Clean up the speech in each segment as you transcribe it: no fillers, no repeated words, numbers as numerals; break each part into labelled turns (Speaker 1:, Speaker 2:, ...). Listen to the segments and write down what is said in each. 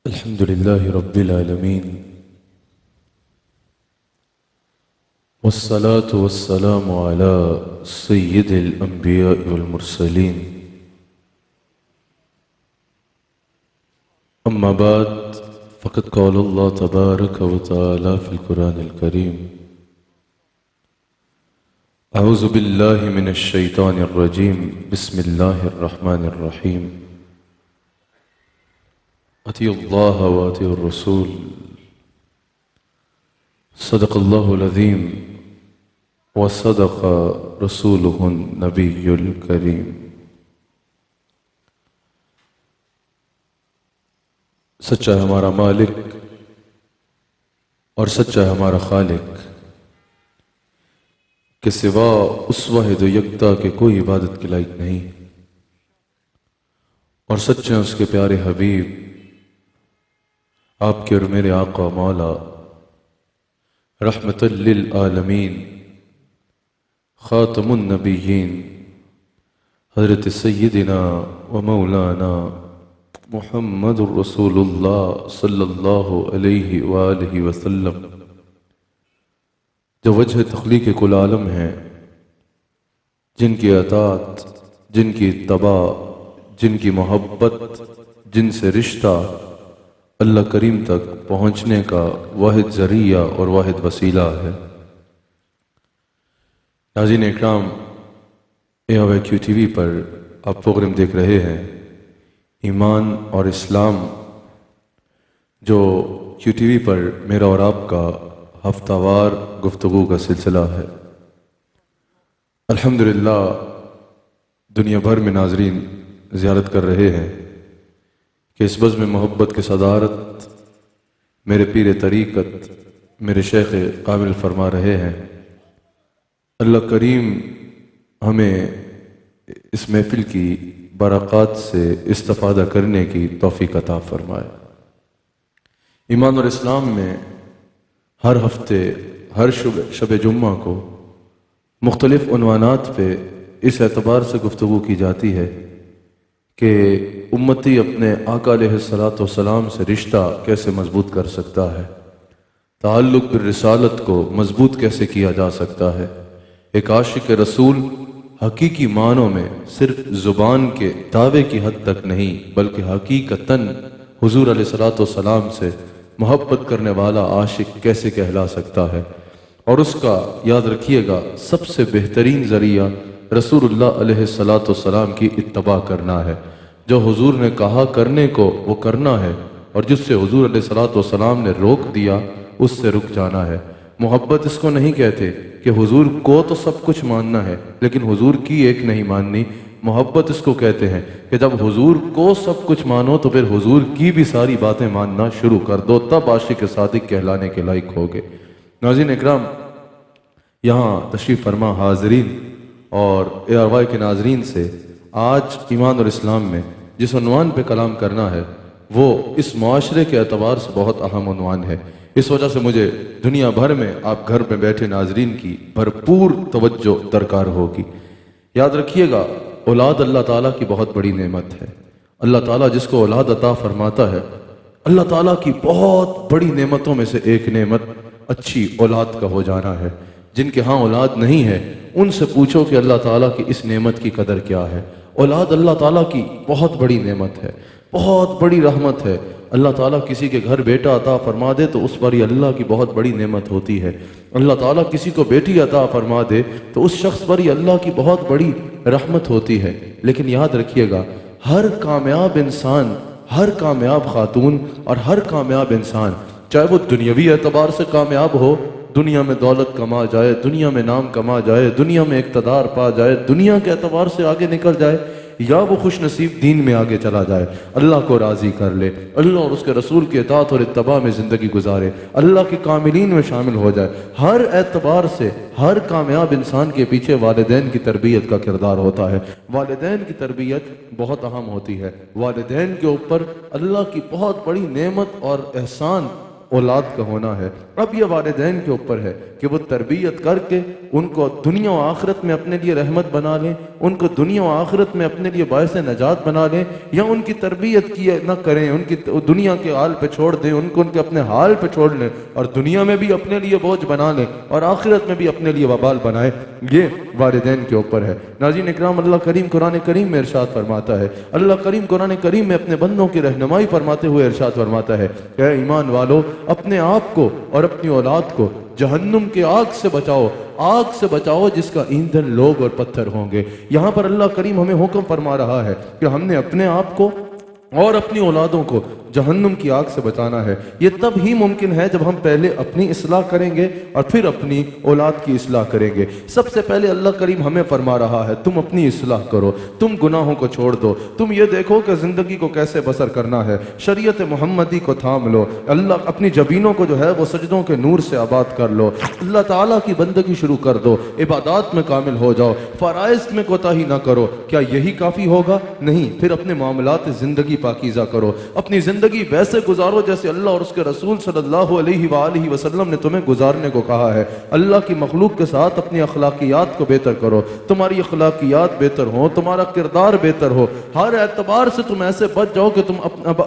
Speaker 1: अल्हम्दुलिल्लाहि रब्बिल आलमीन वस्सलातु वस्सलामु अला सय्यिदिल अंबिया वल मुरसलीन अम्मा बाद फ़क़द क़ालल्लाहु तबारक व तआला फ़िल क़ुरानिल करीम अऊज़ु बिल्लाहि मिनश शैतानिर रजीम बिस्मिल्लाहिर रहमानिर रहीम अतियुल्लाह व अतियुर रसूल सदक़ल्लाहुल अज़ीम व सदक़ रसूलुहुन नबियुल करीम। सच्चा है हमारा मालिक और सच्चा है हमारा खालिक के सिवा उस वाहिद यकता के कोई इबादत के लायक नहीं, और सच्चे हैं उसके प्यारे हबीब आपके और मेरे आका मौला रहमतल लिल आलमीन खातमुन नबिय्यीन हज़रत सय्यिदिना व मौलाना मुहम्मदुर रसूलुल्लाह सल्लल्लाहु अलैहि व आलिहि वसल्लम, जो वजह तख्लीक कुल आलम हैं, जिनकी अतात, जिनकी इत्तबा, जिनकी मोहब्बत, जिनसे रिश्ता अल्लाह करीम तक पहुँचने का वाहिद ज़रिया और वाहिद वसीला है। नाज़रीन इकराम, AOIQ TV पर आप प्रोग्राम देख रहे हैं ईमान और इस्लाम, जो QTV पर मेरा और आपका हफ्तावार गुफ्तगू का सिलसिला है। अल्हम्दुलिल्लाह दुनिया भर में नाज़रीन ज़ियारत कर रहे हैं कि इस बज़्म मोहब्बत की सदारत मेरे पीर तरीक़त मेरे शेख कामिल फरमा रहे हैं। अल्लाह करीम हमें इस महफ़िल की बरक़ात से इस्तिफ़ादा करने की तौफ़ीक़ अता फरमाए। ईमान और इस्लाम में हर हफ्ते हर शब जुम्मा को मुख्तलिफ़ उन्वानात पे इस एतबार से गुफ्तगू की जाती है कि उम्मती अपने आका अलैहिस्सलातु वस्सलाम से रिश्ता कैसे मजबूत कर सकता है, ताल्लुक़ बिर रिसालत को मजबूत कैसे किया जा सकता है। एक आशिक रसूल हकीकी मानों में सिर्फ ज़ुबान के दावे की हद तक नहीं, बल्कि हकीकतन हुज़ूर अलैहिस्सलातु वस्सलाम से मोहब्बत करने वाला आशिक कैसे कहला सकता है। और उसका याद रखिएगा सबसे बेहतरीन ज़रिया रसूलुल्लाह अलैहिस्सलातु वस्सलाम की इत्तबा करना है। जो हुजूर ने कहा करने को वो करना है, और जिससे हुजूर अलैहिस्सलातु वस्सलाम ने रोक दिया उससे रुक जाना है। मोहब्बत इसको नहीं कहते कि हुजूर को तो सब कुछ मानना है लेकिन हुजूर की एक नहीं माननी। मोहब्बत इसको कहते हैं कि जब हुजूर को सब कुछ मानो तो फिर हुजूर की भी सारी बातें मानना शुरू कर दो, तब आशिक सादिक कहलाने के लायक होगे। नाज़रीन इकराम, यहाँ तशरीफ़ फरमा हाज़रीन और ARY के नाज़रीन से आज ईमान और इस्लाम में जिस उन्वान पे कलाम करना है वो इस मुआशरे के एतबार से बहुत अहम उन्वान है। इस वजह से मुझे दुनिया भर में आप घर में बैठे नाज़रीन की भरपूर तवज्जो दरकार होगी। याद रखिएगा, औलाद अल्लाह ताला की बहुत बड़ी नेमत है। अल्लाह ताला जिसको औलाद अता फरमाता है, अल्लाह ताला की बहुत बड़ी नेमतों में से एक नेमत अच्छी औलाद का हो जाना है। जिनके यहाँ औलाद नहीं है उनसे पूछो कि अल्लाह ताला की इस नेमत की कदर क्या है। औलाद अल्लाह ताला की बहुत बड़ी नेमत है, बहुत बड़ी रहमत है। अल्लाह ताला किसी के घर बेटा अता फरमा दे तो उस पर ही अल्लाह की बहुत बड़ी नेमत होती है। अल्लाह ताला किसी को बेटी अता फरमा दे तो उस शख्स पर ही अल्लाह की बहुत बड़ी रहमत होती है। लेकिन याद रखिएगा, हर कामयाब इंसान, हर कामयाब खातून और हर कामयाब इंसान, चाहे वो दुनियावी एतबार से कामयाब हो, दुनिया में दौलत कमा जाए, दुनिया में नाम कमा जाए, दुनिया में इक़्तिदार पा जाए, दुनिया के एतबार से आगे निकल जाए, या वो खुश नसीब दीन में आगे चला जाए, अल्लाह को राज़ी कर ले, अल्लाह और उसके रसूल के इताअत और इत्तबा में ज़िंदगी गुजारे, अल्लाह के कामिलीन में शामिल हो जाए, हर एतबार से हर कामयाब इंसान के पीछे वालिदैन की तरबियत का किरदार होता है। वालिदैन की तरबियत बहुत अहम होती है। वालिदैन के ऊपर अल्लाह की बहुत बड़ी नेमत और एहसान औलाद का होना है। अब ये वालिदैन के ऊपर है कि वो तरबियत करके उनको दुनिया और आखिरत में अपने लिए रहमत बना लें, उनको दुनिया और आखिरत में अपने लिए बायस नजात बना लें, या उनकी तरबियत की न करें, उनकी दुनिया के हाल पे छोड़ दें, उनको उनके अपने हाल पे छोड़ लें और दुनिया में भी अपने लिए बोझ बना लें और आखिरत में भी अपने लिए वबाल बनाए। ये वालिदैन के ऊपर है। नाज़रीन इकराम, अल्लाह करीम कुरान करीम में इरशाद फरमाता है, अल्लाह करीम कुरान करीम में अपने बंदों की रहनुमाई फरमाते हुए इरशाद फरमाता है, ऐ ईमान वालो, अपने आप को और अपनी औलाद को जहन्नुम के आग से बचाओ, आग से बचाओ जिसका ईंधन लोग और पत्थर होंगे। यहां पर अल्लाह करीम हमें हुक्म फरमा रहा है कि हमने अपने आप को और अपनी औलादों को जहन्नुम की आग से बचाना है। ये तब ही मुमकिन है जब हम पहले अपनी इस्लाह करेंगे और फिर अपनी औलाद की इस्लाह करेंगे। सबसे पहले अल्लाह करीम हमें फरमा रहा है, तुम अपनी इस्लाह करो, तुम गुनाहों को छोड़ दो, तुम ये देखो कि जिंदगी को कैसे बसर करना है, शरीयत मोहम्मदी को थाम लो, अल्लाह अपनी जबीनों को जो है वो सजदों के नूर से आबाद कर लो, अल्लाह ताला की बंदगी शुरू कर दो, इबादत में कामिल हो जाओ, फराइज में कोताही ना करो। क्या यही काफी होगा? नहीं, फिर अपने मामलात जिंदगी पाकीज़ा करो, अपनी जिंदगी वैसे गुजारो जैसे अल्लाह और उसके रसूल सल्लल्लाहु अलैहि वसल्लम ने तुम्हें गुजारने को कहा है। अल्लाह की मखलूक के साथ अपनी अखलाकियात को बेहतर करो, तुम्हारी अखलाकियात बेहतर हो, तुम्हारा किरदार बेहतर हो, हर एतबार से तुम ऐसे बच जाओ कि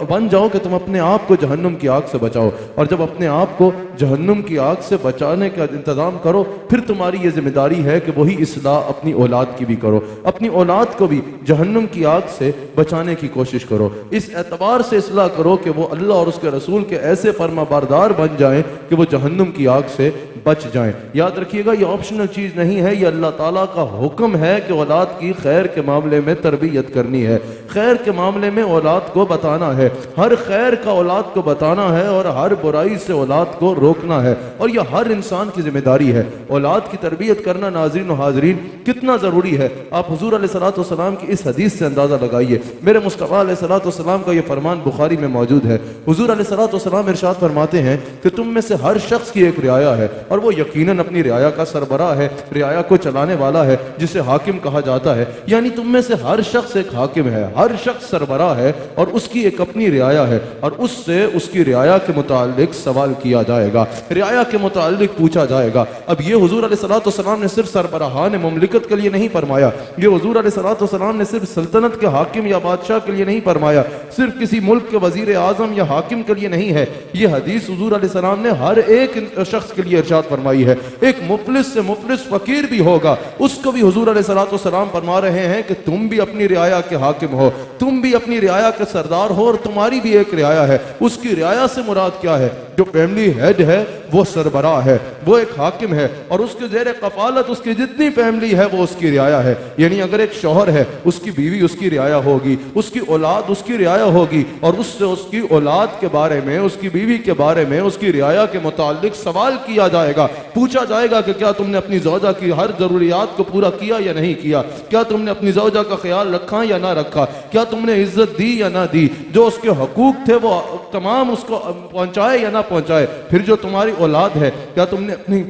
Speaker 1: बन जाओ कि तुम अपने आप को जहन्नुम की आग से बचाओ। और जब अपने आप को जहन्नुम की आग से बचाने का इंतजाम करो, फिर तुम्हारी ये जिम्मेदारी है कि वही इस्लाह अपनी औलाद की भी करो, अपनी औलाद को भी जहन्नुम की आग से बचाने की कोशिश करो। इस एतबार से इस्लाह करो कि वो अल्लाह और उसके रसूल के ऐसे फरमाबरदार बन जाएं कि वो जहन्नुम की आग से बच जाएं। याद रखिएगा, ये ऑप्शनल चीज नहीं है, ये अल्लाह ताला का हुक्म है कि औलाद की खैर के मामले में तरबियत करनी है, खैर के मामले में औलाद को बताना है, हर खैर का औलाद को बताना है और हर बुराई से औलाद को रोकना है, और यह हर इंसान की जिम्मेदारी है। औलाद की तरबियत करना नाज़रीन और हाज़रीन कितना ज़रूरी है, आप हुज़ूर अलैहिस्सलातु वस्सलाम की इस हदीस से अंदाज़ा लगाइए। मेरे मुस्तफ़ा अलैहिस्सलातु वस्सलाम का यह फरमान बुखारी में मौजूद है। हुज़ूर अलैहिस्सलातु वस्सलाम इरशाद फरमाते हैं कि तुम में से हर शख्स की एक रियाया है, और वो यकीनन अपनी रियाया का सरबराह है, रियाया को चलाने वाला है, जिसे हाकिम कहा जाता है। यानी तुम में से हर शख्स एक हाकिम है, हर शख्स सरबराह है, और उसकी एक अपनी रियाया है, और उससे उसकी रियाया के मुतालिक सवाल किया जाएगा, रियाया के मुतालिक पूछा जाएगा। अब ये हुजूर अलैहिस्सलातु वस्सलाम ने सिर्फ सरबराहान मुमलिकत के लिए नहीं फरमाया, ये हुजूर अलैहिस्सलातु वस्सलाम ने सिर्फ सल्तनत के हाकिम या बादशाह के लिए नहीं फरमाया, सिर्फ किसी मुल्क के वजीर आजम या हाकिम के लिए नहीं है। ये हदीस हुजूर अलैहिस्सलाम ने हर एक शख्स के लिए इरशाद फरमाई है। एक मुफलिस से मुफलिस फकीर भी होगा, उसको भी हुजूर अलैहिस्सलातु वस्सलाम फरमा रहे हैं कि तुम भी अपनी रियाया के हाकिम हो, तुम भी अपनी रियाया के सरदार हो, और तुम्हारी भी एक रियाया है। उसकी रियाया से मुराद क्या है? जो फैमिली हेड है वो सरबराह है, वो एक हाकिम है, और उसके ज़ेरे कफालत उसकी जितनी फैमिली है वो उसकी रियाया है। यानी अगर एक शौहर है, उसकी बीवी उसकी रियाया होगी, उसकी औलाद उसकी रियाया होगी, और उससे उसकी औलाद के बारे में, उसकी बीवी के बारे में, उसकी रियाया के मुतालिक सवाल किया जाएगा, पूछा जाएगा कि क्या तुमने अपनी ज़ौजा की हर जरूरियात को पूरा किया या नहीं किया, क्या तुमने अपनी ज़ौजा का ख्याल रखा या ना रखा, क्या तुमने इज्जत दी या ना दी, जो उसके हकूक थे वो तमाम उसको पहुंचाए या ना पहुंचाए। फिर जो तुम्हारी औलाद है, क्या तुमने अपनी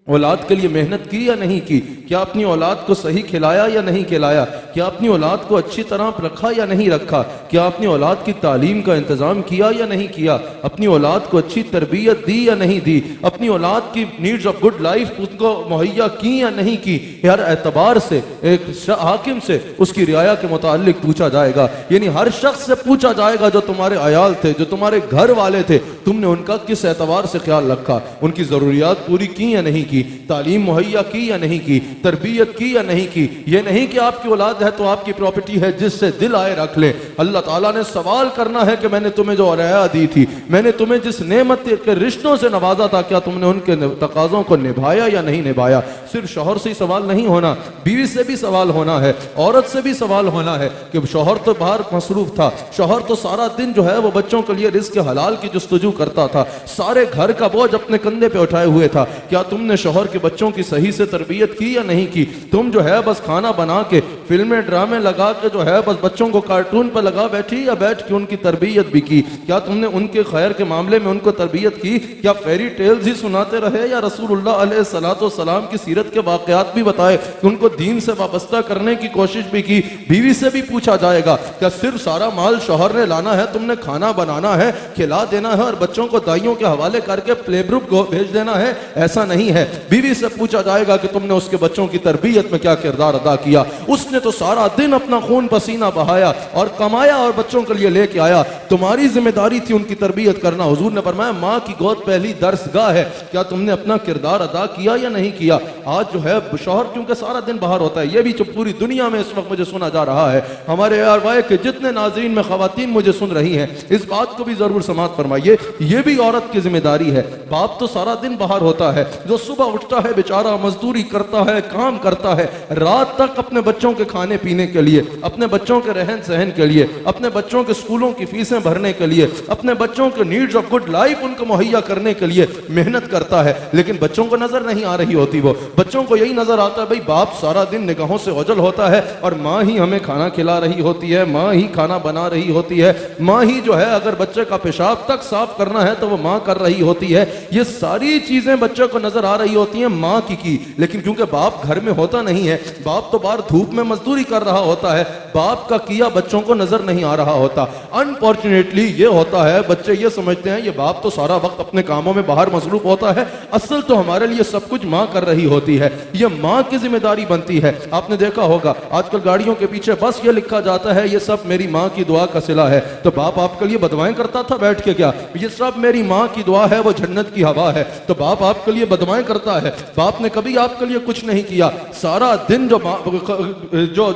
Speaker 1: औलाद के लिए मेहनत की या नहीं की, क्या अपनी औलाद को सही खिलाया या नहीं खिलाया, क्या अपनी औलाद को अच्छी तरह रखा या नहीं रखा, क्या अपनी औलाद की तालीम का इंतजाम किया या नहीं किया, अपनी औलाद को अच्छी तरबियत दी या नहीं दी, अपनी औलाद की नीड्स ऑफ गुड लाइफ उसको मुहैया की या नहीं की। हर एतबार से एक हाकिम से उसकी रियाया के मुतालिक पूछा जाएगा। यानी हर शख्स से पूछा जाएगा, जो तुम्हारे अयाल थे, जो तुम्हारे घर वाले थे, तुमने उनका किस एतबार से ख्याल रखा, उनकी जरूरियात पूरी की या नहीं की, तालीम मुहैया की या नहीं की, तरबियत की या नहीं की। ये नहीं कि आपकी औलाद है तो आपकी प्रॉपर्टी है, जिससे दिल आए रख ले। अल्लाह ताला ने सवाल करना है कि मैंने तुम्हें जो रियाया दी थी, मैंने तुम्हें जिस नेमत के रिश्तों से नवाजा था, क्या तुमने उनके तकाजों को निभाया या नहीं निभाया। सिर्फ शौहर से ही सवाल नहीं होना, बीवी से भी सवाल होना है, औरत से भी सवाल होना है कि शौहर तो बाहर मसरूफ था, शौहर तो सारा दिन जो है वो बच्चों के लिए रिज़्क़ हलाल की जुस्तजू करता था, सारे घर का बोझ अपने कंधे पे उठाए हुए था। क्या तुमने शौहर के बच्चों की सही से तरबियत की या नहीं की। तुम जो है बस खाना बना के फिल्में ड्रामे लगा के जो है बस बच्चों को कार्टून पर लगा बैठी, या बैठ के उनकी तरबियत भी की? क्या तुमने उनके खैर के मामले में उनको तरबियत की? क्या फेरी टेल्स ही सुनाते रहे, या रसूलुल्लाह अलैहिस्सलातु वस्सलाम की सीरत के वाक़यात भी बताए कि उनको दीन से वाबस्ता करने की कोशिश भी की? बीवी से भी पूछा जाएगा, क्या सिर्फ सारा माल शौहर ने लाना है, तुमने खाना बनाना है, खिला देना है और बच्चों को दाइयों के हवाले करके प्ले ग्रुप को भेज देना है? ऐसा नहीं है। बीवी से पूछा जाएगा कि तुमने उसके बच्चों की तरबियत में क्या किरदार अदा किया? उसने तो सारा दिन अपना खून पसीना बहाया और कमाया और बच्चों के लिए लेके आया, तुम्हारी जिम्मेदारी थी उनकी तरबियत करना। हुजूर ने फरमाया, माँ की गोद पहली दर्सगाह है, क्या तुमने अपना किरदार अदा किया या नहीं किया? आज जो है शौहर क्योंकि सारा दिन बाहर होता है, ये भी जो पूरी दुनिया में इस वक्त मुझे सुना जा रहा है, हमारे ARY के जितने नाज़रीन में ख़वातीन मुझे सुन रही हैं, इस बात को भी जरूर समाअत फरमाइए, ये भी औरत की जिम्मेदारी है। बाप तो सारा दिन बाहर होता है, जो सुबह उठता है बेचारा, मजदूरी करता है, काम करता है, रात तक अपने बच्चों के खाने पीने के लिए, अपने बच्चों के रहन सहन के लिए, अपने बच्चों के स्कूलों की फीसें भरने के लिए, अपने बच्चों के नीड्स ऑफ गुड लाइफ उनको मुहैया करने के लिए मेहनत करता है। लेकिन बच्चों को नजर नहीं आ रही होती, वो बच्चों को यही नजर आता है भाई बाप सारा दिन निगाहों से ओझल होता है और माँ ही हमें खाना खिला रही होती है, माँ ही खाना बना रही होती है, माँ ही जो है अगर बच्चे का पेशाब तक साफ करना है तो वो माँ कर रही होती है। ये सारी चीजें बच्चे को नजर आ रही होती हैं माँ की। लेकिन क्योंकि बाप घर में होता नहीं है, बाप तो बाहर धूप में मजदूरी कर रहा होता है, बाप का किया बच्चों को नजर नहीं आ रहा होता। अनफॉर्चुनेटली ये होता है, बच्चे ये समझते हैं ये बाप तो सारा वक्त अपने कामों में बाहर मसरूफ होता है, असल तो हमारे लिए सब कुछ माँ कर रही होती है। ये माँ की जिम्मेदारी बनती है। आपने देखा होगा आजकल गाड़ियों के पीछे बस ये लिखा जाता है ये सब मेरी माँ की दुआ का सिला है। तो बाप आपके लिए बदवाएं करता था बैठ के? क्या ये सब मेरी माँ की दुआ है, वो जन्नत की हवा है? तो बाप आपके लिए बदवाएं करता है? बाप ने कभी आपके लिए कुछ नहीं किया। सारा दिन जो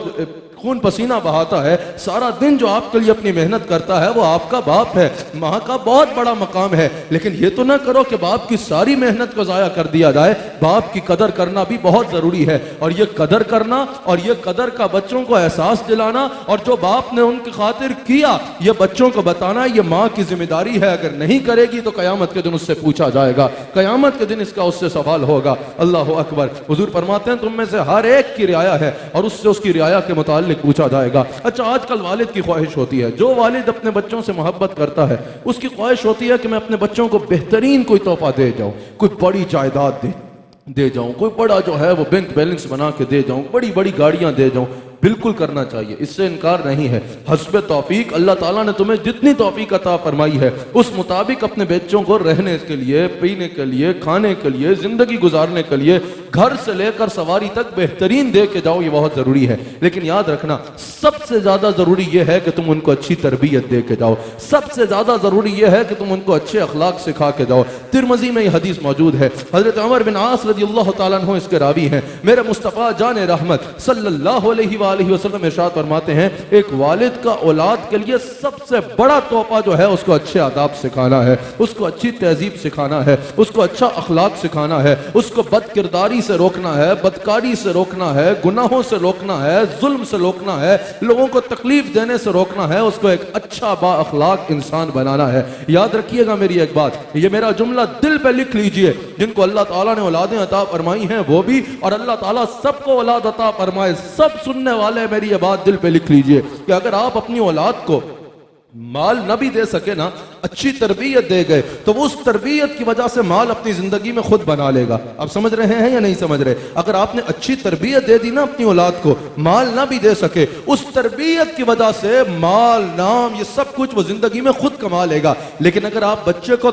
Speaker 1: खून पसीना बहाता है, सारा दिन जो आपके लिए अपनी मेहनत करता है, वो आपका बाप है। माँ का बहुत बड़ा मकाम है। लेकिन ये तो ना करो कि बाप की सारी मेहनत को जाया कर दिया जाए। बाप की कदर करना भी बहुत जरूरी है, और ये कदर करना और ये कदर का बच्चों को एहसास दिलाना, और जो बाप ने उनकी खातिर किया ये बच्चों को बताना, ये माँ की जिम्मेदारी है। अगर नहीं करेगी तो कयामत के दिन उससे पूछा जाएगा, कयामत के दिन इसका उससे सवाल होगा। अल्लाह अकबर। हुजूर फरमाते हैं तुम में से हर एक की रियाया है और उससे उसकी रियाया के मुताबिक पूछा जाएगा। अच्छा, आजकल वालिद की ख्वाहिश होती है, जो वालिद अपने बच्चों से मोहब्बत करता है उसकी ख्वाहिश होती है कि मैं अपने बच्चों को बेहतरीन कोई तोहफा दे जाऊं, कोई बड़ी जायदाद दे जाऊं, कोई बड़ा जो है वो बैंक बैलेंस बना के दे जाऊं, बड़ी बड़ी गाड़ियां दे जाऊं। बिल्कुल करना चाहिए, इससे इनकार नहीं है। हस्बे तौफीक, अल्लाह ताला ने तुम्हें जितनी तौफीक अता फरमाई है उस मुताबिक अपने बच्चों को रहने के लिए, पीने के लिए, खाने के लिए, जिंदगी गुजारने के लिए, घर से लेकर सवारी तक बेहतरीन दे के जाओ, ये बहुत जरूरी है। लेकिन याद रखना सबसे ज्यादा जरूरी यह है कि तुम उनको अच्छी तरबियत दे के जाओ। सबसे ज्यादा जरूरी यह है कि तुम उनको अच्छे अखलाक सिखा के जाओ। तिरमिज़ी में यह हदीस मौजूद है, हजरत उमर बिन आस रज़ियल्लाहु ताला अन्हु इसके रावी हैं। मेरे मुस्तफ़ा जान रहमत सल्लल्लाहु अलैहि वसल्लम इरशाद फरमाते हैं, एक वालिद का औलाद के लिए सबसे बड़ा तोहफा जो है उसको अच्छे आदाब सिखाना है, उसको अच्छी तहजीब सिखाना है, उसको अच्छा अखलाक सिखाना है, उसको बदकिरदारी से रोकना है, बदकारी से रोकना है, गुनाहों से रोकना है, जुल्म से रोकना है, लोगों को तकलीफ देने से रोकना है, उसको एक अच्छा बा अखलाक इंसान बनाना है। याद रखिएगा मेरी एक बात, ये मेरा जुमला दिल पे लिख लीजिए, जिनको अल्लाह ताला ने औलादें अता फरमाई हैं वो भी, और अल्लाह ताला सबको औलाद अता फरमाए, सब सुनने वाले मेरी ये बात दिल पे लिख लीजिए कि अगर आप अपनी औलाद को माल न भी दे सके ना, अच्छी तरबियत दे गए, तो वो उस तरबियत की वजह से माल अपनी जिंदगी में खुद बना लेगा। आप समझ रहे हैं या नहीं समझ रहे? अगर आपने अच्छी तरबियत दे दी ना अपनी औलाद को, माल ना भी दे सके, उस तरबियत की वजह से माल, नाम, ये सब कुछ वो जिंदगी में खुद कमा लेगा। लेकिन अगर आप बच्चे को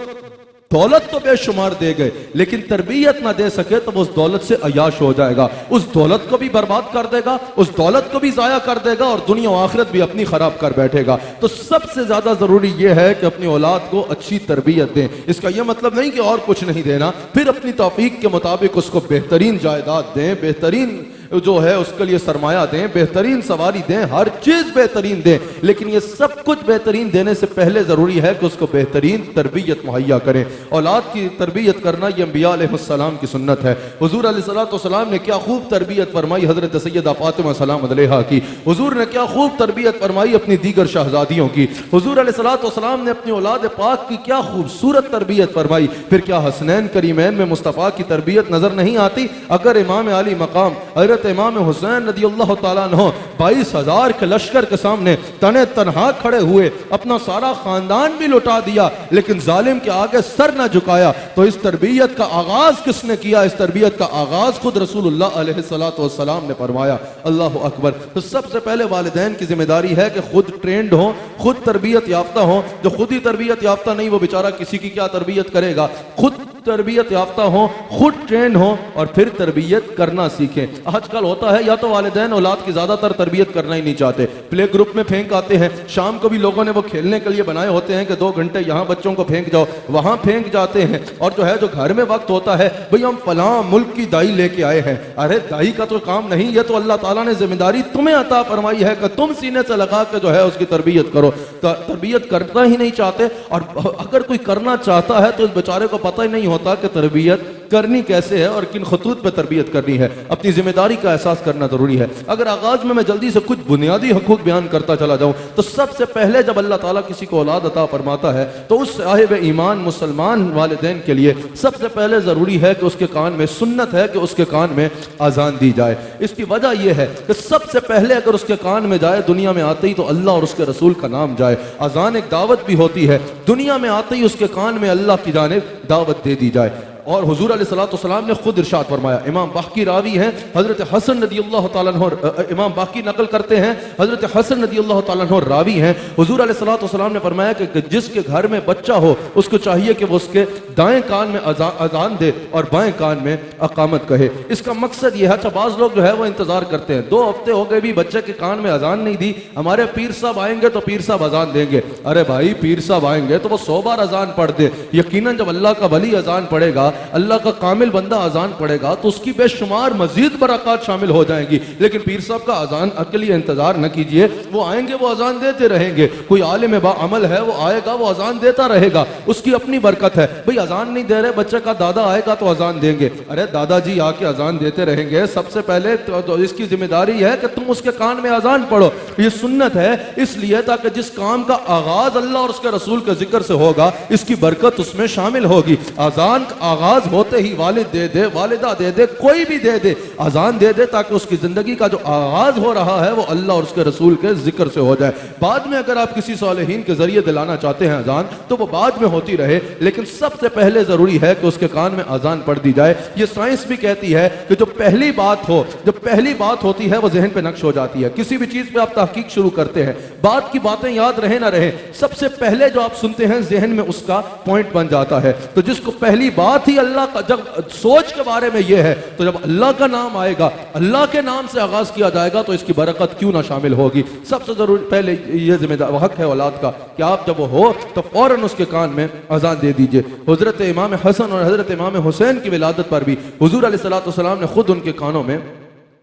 Speaker 1: दौलत तो बेशुमार दे गए लेकिन तरबियत ना दे सके तो वो उस दौलत से अयाश हो जाएगा, उस दौलत को भी बर्बाद कर देगा, उस दौलत को भी जाया कर देगा और दुनिया और आखिरत भी अपनी खराब कर बैठेगा। तो सबसे ज्यादा जरूरी यह है कि अपनी औलाद को अच्छी तरबियत दें। इसका यह मतलब नहीं कि और कुछ नहीं देना, फिर अपनी तौफीक के मुताबिक उसको बेहतरीन जायदाद दें, बेहतरीन जो है उसके लिए सरमाया दें, बेहतरीन सवारी दें, हर चीज बेहतरीन दें। लेकिन ये सब कुछ बेहतरीन देने से पहले जरूरी है कि उसको बेहतरीन तरबियत मुहैया करें। औलाद की तरबियत करना ये अंबिया अलैहिस्सलाम की सुन्नत है। हुजूर अलैहिस्सलाम ने क्या खूब तरबियत फरमाई हजरत सैयदा फातिमा सलाम अलैहा की। हुजूर ने क्या खूब तरबियत फरमाई अपनी दीगर शहजादियों की। हुजूर अलैहिस्सलाम ने अपनी औलाद पाक की क्या खूबसूरत तरबियत फरमाई। फिर क्या हसनैन करीमैन में मुस्तफ़ा की तरबियत नजर नहीं आती? अगर इमाम आली मकाम हजरत हजरत इमाम हुसैन रदियल्लाहु ताला अन्हु 22,000 के लश्कर के सामने तने तनहा खड़े हुए, अपना सारा खानदान भी लुटा दिया, लेकिन जालिम के आगे सर न झुकाया। तो इस तरबियत का आगाज किसने किया? इस तरबियत का आगाज खुद रसूलुल्लाह अलैहिस्सलातु वस्सलाम ने फरमाया। अल्लाहु अकबर। तो सबसे पहले वालिदैन की जिम्मेदारी है कि खुद ट्रेंड हो, खुद तरबियत याफ्ता हो। जो खुद ही तरबियत याफ्ता नहीं, वो बेचारा किसी की क्या तरबियत करेगा? खुद तरबियत याफ्ता हो, खुद ट्रेंड हो और फिर तरबियत करना सीखें। आजकल होता है या तो वालिदैन औलाद की ज्यादातर तरबियत करना ही नहीं चाहते, प्ले ग्रुप में फेंक आते हैं। शाम को भी लोगों ने वो खेलने के लिए बनाए होते हैं कि 2 घंटे यहाँ बच्चों को फेंक जाओ, वहां फेंक जाते हैं। और जो है, जो घर में वक्त होता है, भाई हम फलां मुल्क की दाई लेके आए हैं। अरे दाई का तो काम नहीं, ये तो अल्लाह ताला ने जिम्मेदारी तुम्हें अता फरमाई है कि तुम सीने से लगा के जो है उसकी तरबियत करो। तरबियत करना ही नहीं चाहते, और अगर कोई करना चाहता है तो इस बेचारे को पता ही नहीं होता कि तरबियत करनी कैसे है और किन खतूत पे तरबियत करनी है। अपनी जिम्मेदारी का एहसास करना जरूरी है। अगर आगाज में मैं जल्दी से कुछ बुनियादी हकूक बयान करता चला जाऊं, तो सबसे पहले जब अल्लाह ताला किसी को औलाद अता फरमाता है, तो उस साहिब ईमान मुसलमान वालिदैन के लिए सबसे पहले जरूरी है कि उसके कान में, सुन्नत है कि उसके कान में अजान दी जाए। इसकी वजह यह है कि सबसे पहले अगर उसके कान में जाए, दुनिया में आते ही तो अल्लाह और उसके रसूल का नाम जाए। अजान एक दावत भी होती है, दुनिया में आते ही उसके कान में अल्लाह की जानिब दावत दे दी जाए। और हुजूर अलैहिस्सलाम ने खुद इरशाद फरमाया, इमाम बाकी रावी हैं, हजरत हसन रदियल्लाहु ताला अन्हु, इमाम बाकी नकल करते हैं, हजरत हसन रदियल्लाहु ताला अन्हु रावी हैं। हुजूर अलैहिस्सलाम ने फरमाया कि जिसके घर में बच्चा हो, उसको चाहिए कि वो उसके दाएं कान में अजान दे और बाएं कान में अकामत कहे। इसका मकसद ये है, अच्छा बाज लोग जो है वो इंतजार करते हैं, 2 हफ्ते हो गए भी बच्चे के कान में अजान नहीं दी, हमारे पीर साहब आएंगे तो पीर साहब अजान देंगे। अरे भाई, पीर साहब आएंगे तो वो 100 बार अजान पढ़ दे। यकीनन जब अल्लाह का वली अजान पढ़ेगा, अल्लाह का कामिल बंदा अजान पढ़ेगा, तो उसकी बेशुमार मजीद बरकत शामिल हो जाएंगी। लेकिन पीर साहब का अजान के लिए इंतजार न कीजिए, वो आएंगे, वो अजान देते रहेंगे। कोई आलिम बाअमल है, वो आएगा, वो अजान देता रहेगा, उसकी अपनी बरकत है। भाई अजान नहीं दे रहे, बच्चे का दादा आएगा तो अजान देंगे। अरे दादाजी आके अजान देते रहेंगे। सबसे पहले तो इसकी जिम्मेदारी है कि तुम उसके कान में अजान पढ़ो। ये सुन्नत है इसलिए ताकि जिस काम का आगाज अल्लाह और उसके रसूल के जिक्र से होगा, इसकी बरकत उसमें शामिल होगी। अजान का आगाज होते ही वालिद दे दे, वालिदा दे दे, कोई भी दे दे, अजान दे दे, ताकि उसकी जिंदगी का जो आगाज हो रहा है वो अल्लाह और उसके रसूल के जिक्र से हो जाए। बाद में अगर आप किसी सालिहीन के जरिए दिलाना चाहते हैं अजान, तो वो बाद में होती रहे, लेकिन सबसे पहले जरूरी है कि उसके कान में अजान पढ़ दी जाए। ये साइंस भी कहती है कि जो पहली बात हो, जो पहली बात होती है वो जहन पे नक्श हो जाती है। किसी भी चीज पे आप तहकीक शुरू करते हैं, बात की बातें याद रहे ना रहे, सबसे पहले जो आप सुनते हैं जहन में उसका पॉइंट बन जाता है। तो जिसको पहली बात ही अल्लाह का, जब सोच के बारे में यह है, तो जब अल्लाह का नाम आएगा, अल्लाह के नाम से आगाज किया जाएगा, तो इसकी बरकत क्यों ना शामिल होगी। सबसे जरूरी पहले यह जिम्मेदार हक है औलाद का कि आप जब वो हो तो फौरन उसके कान में अजान दे दीजिए। हजरत इमाम हसन और हजरत इमाम हुसैन की विलादत पर भी हुजूर अलैहिस्सलाम ने खुद उनके कानों में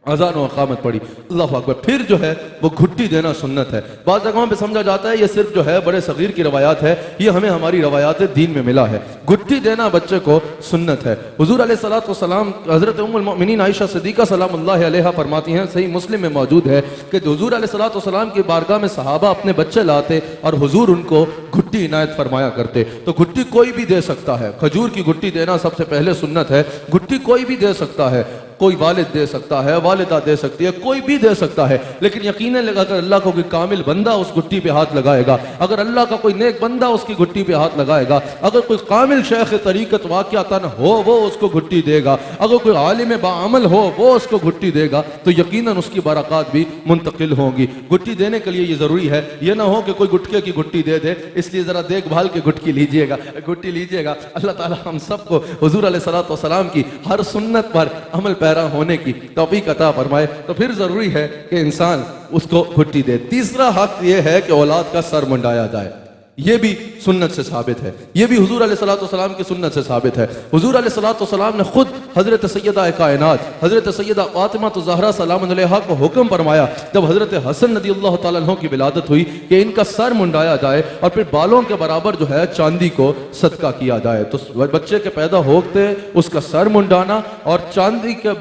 Speaker 1: अजान और अकामत पड़ी। अल्लाह अकबर। फिर जो है वो घुट्टी देना सुन्नत है। बाज़ जगहों पे समझा जाता है ये सिर्फ जो है बड़े सगीर की रवायात है, ये हमें हमारी रवायात दीन में मिला है। घुट्टी देना बच्चे को सुन्नत है। हुजूर अलैहिस्सलाम हज़रत उम्मुल मोमिनीन आयशा सिद्दीक़ा सलामुल्लाहि अलैहा फरमाती हैं, सही मुस्लिम में मौजूद है कि हुजूर अलैहिस्सलाम की बारगाह में सहाबा अपने बच्चे लाते और हुजूर उनको घुट्टी इनायत फरमाया करते। तो घुट्टी कोई भी दे सकता है, खजूर की घुट्टी देना सबसे पहले सुन्नत है। घुट्टी कोई भी दे सकता है, कोई वालिद दे सकता है, वालिदा दे सकती है, कोई भी दे सकता है। लेकिन यकीनन अगर अल्लाह को कोई कामिल बंदा उस घुट्टी पे हाथ लगाएगा, अगर अल्लाह का कोई नेक बंदा उसकी घुट्टी पे हाथ लगाएगा, अगर कोई कामिल शेख तरीकत वाक़िअतन हो वो उसको घुट्टी देगा, अगर कोई आलिम बाअमल हो वो उसको घुट्टी देगा, तो यकीनन उसकी बरक़ात भी मुंतकिल होंगी। घुट्टी देने के लिए ये ज़रूरी है, ये ना हो कि कोई गुटके की घुट्टी दे दे, इसलिए ज़रा देखभाल के घुट्टी लीजिएगा। अल्लाह ताला हम सबको हुज़ूर अलैहिस्सलाम की हर सुन्नत पर अमल पैरा होने की तौफीक अता फरमाए। तो फिर जरूरी है कि इंसान उसको घुट्टी दे। तीसरा हक यह है कि औलाद का सर मुंडाया जाए। यह भी सुन्नत से साबित है, यह भी हुजूर अलैहिस्सलाम की सुन्नत से साबित है। हुजूर अलैहिस्सलाम ने खुद हजरत सैयदा कायनात हजरत सैयदा फातिमा ज़हरा सलाम अलैहा को हुक्म फरमाया, जब हजरत हसन रज़ियल्लाहु ताला अन्हु की विलादत हुई, कि इनका सर मुंडाया जाए और फिर बालों के बराबर जो है चांदी को सदका किया जाए। तो बच्चे के पैदा होते उसका सर मुंडाना और चांदी के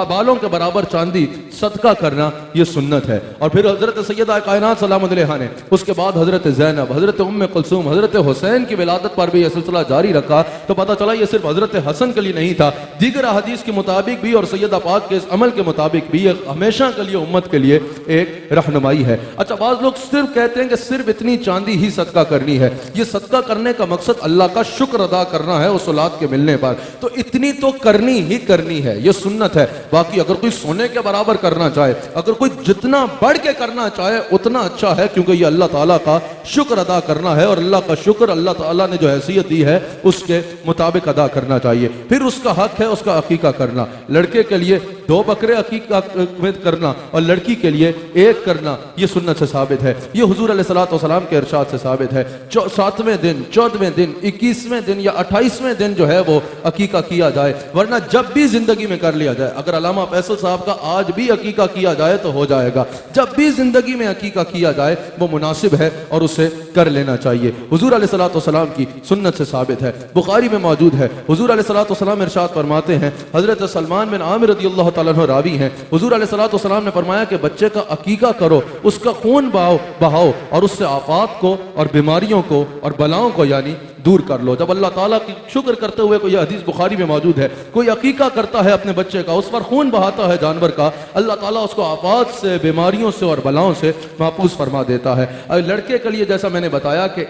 Speaker 1: बालों के बराबर चांदी सदका करना यह सुन्नत है। और फिर हजरत सैयदा कायनात सलाम अलैहा ने उसके बाद हजरत ज़ैनब, हजरत उम्मे कुलसूम हजरत हुसैन की विलादत पर भी यह सिलसिला जारी रखा, तो पता चला ये सिर्फ हजरत हसन के लिए नहीं था, दीगर हदीस के मुताबिक भी और सैयदा पाक के इस अमल के मुताबिक भी ये हमेशा के लिए उम्मत के लिए एक रहनुमाई है। अच्छा, बाज लोग सिर्फ कहते हैं कि सिर्फ इतनी चांदी ही सदका करनी है। ये सदका करने का मकसद अल्लाह का शुक्र अदा करना है उस औलाद के मिलने पर, तो इतनी तो करनी ही करनी है, ये सुन्नत है। बाकी अगर कोई सोने के बराबर करना चाहे, अगर कोई जितना बढ़ के करना चाहे उतना अच्छा है, क्योंकि ये अल्लाह ताला का शुक्र अदा करना है और अल्लाह का शुक्र अल्लाह ताला ने जो हैसियत दी है उसके मुताबिक अदा करना चाहिए। फिर उसका हक है उसका अकीका करना। लड़के के लिए 2 बकरे अकीका में करना और लड़की के लिए 1 करना, ये सुन्नत से साबित है। ये हुजूर अलैहिस्सलातु वस्सलाम के इरशाद से साबित है। 7वें दिन, 14वें दिन, 21वें दिन या 28वें दिन जो है वो अकीका किया जाए, वरना जब भी जिंदगी में कर लिया जाए। अगर अल्लामा फैसल साहब का आज भी अकीका किया जाए तो हो जाएगा। जब भी जिंदगी में अकीका किया जाए वो मुनासिब है और उसे कर लेना चाहिए। हुजूर अलैहिस्सलातु वस्सलाम की सुन्नत से साबित है, बुखारी में मौजूद है। हुजूर अलैहिस्सलातु वस्सलाम इरशाद फरमाते हैं, हजरत सलमान बिन आमिर रदियल्लाहु ताला अन्हु रावी हैं, हुजूर अलैहिस्सलातु वस्सलाम ने फरमाया कि बच्चे का अकीका करो, उसका खून बहाओ और उससे आफात को और बीमारियों को और बलाओं को यानी दूर कर लो। जब अल्लाह ताला की शुक्र करते हुए, कोई हदीस बुखारी में मौजूद है, कोई अकीका करता है अपने बच्चे का, उस पर खून बहाता है जानवर का, अल्लाह ताला उसको आफात से, बीमारियों से और बलाओं से महफूज फरमा देता है। लड़के के लिए जैसा मैंने बताया कि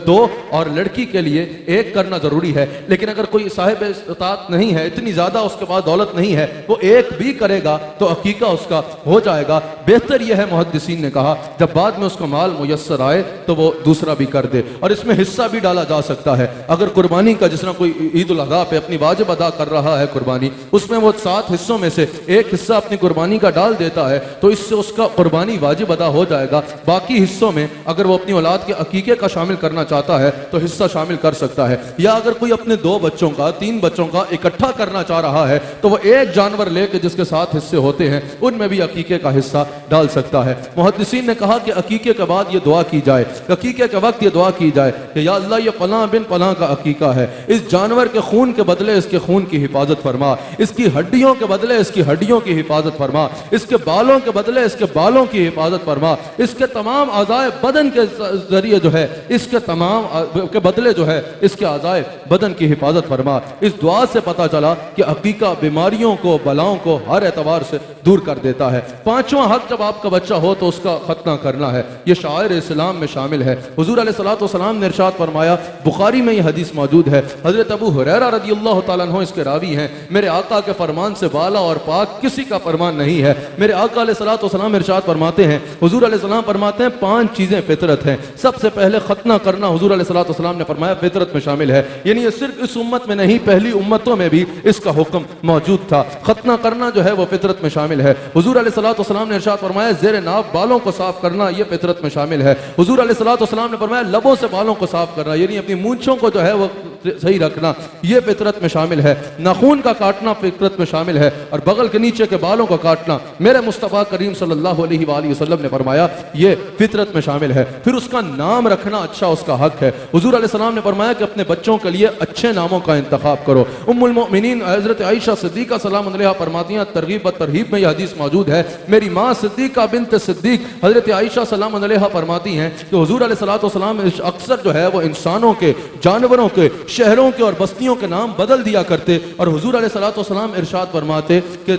Speaker 1: 2 और लड़की के लिए 1 करना जरूरी है, लेकिन अगर कोई साहिब इस्तात नहीं है, इतनी ज्यादा उसके पास दौलत नहीं है, वो 1 भी करेगा तो अकीका उसका हो जाएगा। बेहतर यह है, मुहद्दिसीन ने कहा, जब बाद में उसको माल मुयस्सर आए तो वो दूसरा भी कर दे। और इसमें हिस्सा भी डाला जा सकता है। अगर कुर्बानी का, जिस तरह कोई ईद उल अज़हा पे अपनी वाजिब अदा कर रहा है कुर्बानी, उसमें वो 7 हिस्सों में से 1 हिस्सा अपनी कुर्बानी का डाल देता है तो इससे उसका कुर्बानी वाजिब अदा हो जाएगा। बाकी हिस्सों में अगर वो अपनी औलाद के अकीके का शामिल करना चाहता है तो हिस्सा शामिल कर सकता है। या अगर कोई अपने 2 बच्चों का, 3 बच्चों का इकट्ठा करना चाह रहा है तो वो 1 जानवर लेकर जिसके 7 हिस्से होते हैं उनमें भी अकीके का हिस्सा डाल सकता है। मुहद्दिसीन ने कहा कि अकीके के बाद ये दुआ की जाए, अकीके के वक्त ये दुआ की जाए कि या अल्लाह ये फलां बिन फलां का अकीका है, इस जानवर के खून के बदले इसके खून की हिफाजत फरमा, इसकी हड्डियों के बदले इसकी हड्डियों की हिफाजत फरमा, इसके बालों के बदले इसके बालों की हिफाजत फरमा, इसके तमाम आज़ाए बदन के जरिए जो है, इसके तमाम के बदले जो है इसके आज़ाए बदन की हिफाजत फरमा। इस दुआ से पता चला कि अकीका बीमारियों को, बलाओं को हर एतबार से दूर कर देता है। 5वां हक, जब आपका बच्चा हो तो उसका खतना करना है, यह शायर इस्लाम में शामिल है। हुजूर अलैहिस्सलातु वस्सलाम ने इरशाद फरमाया, बुखारी में यह हदीस मौजूद है, हजरत अबू हुरैरा रदियल्लाहु ताला अन्हु इसके रावी हैं, मेरे आका के फरमान से बाला और पाक किसी का फरमान नहीं है। मेरे आका अलैहिस्सलातु वस्सलाम इरशाद फरमाते हैं, हुजूर अलैहिस्सलाम फरमाते हैं, 5 चीजें फितरत हैं। सबसे पहले खतना करना, हुजूर अलैहिस्सलातु वस्सलाम ने फरमाया, फितरत में शामिल है। यानी ये सिर्फ इस उम्मत में नहीं, पहली उम्मतों में भी इसका हुक्म मौजूद था। खतना करना जो है वो फितरत में शामिल है। हुजूर अलैहिस्सलातु वस्सलाम ने इरशाद फरमाया, ज़ेरे नाब बालों को साफ करना, यह फितरत में शामिल है। हुजूर अलैहिस्सलातु वस्सलाम ने फरमाया, लबों से बालों को साफ करना, यानी अपनी मूंछों को जो है वो सही रखना, यह फितरत में शामिल है। नाखून का काटना फितरत में शामिल है और बगल के नीचे के बालों को काटना, मेरे मुस्तफ़ा करीम सल्लल्लाहु अलैहि वसल्लम ने फरमाया, यह फितरत में शामिल है। फिर उसका नाम रखना अच्छा उसका हक है। हुजूर अलैहिस्सलाम ने फरमाया कि अपने बच्चों के लिए अच्छे नामों का इंतखाब करो। उम्मुल मोमिनीन हजरत आयशा सिद्दीका सलाम अलैहा फरमाती हैं, तरगीब व तरहीब में यह हदीस मौजूद है, मेरी माँ सिद्दीका बिन्त सिद्दीक हजरत आयशा सलाम अलैहा फरमाती हैं कि हुजूर अलैहिस्सलातु वस्सलाम अक्सर जो है वो इंसानों के, जानवरों के, शहरों के और बस्तियों के नाम बदल दिया करते और हुजूर अलैहिस्सलातु वस्सलाम इरशाद फरमाते कि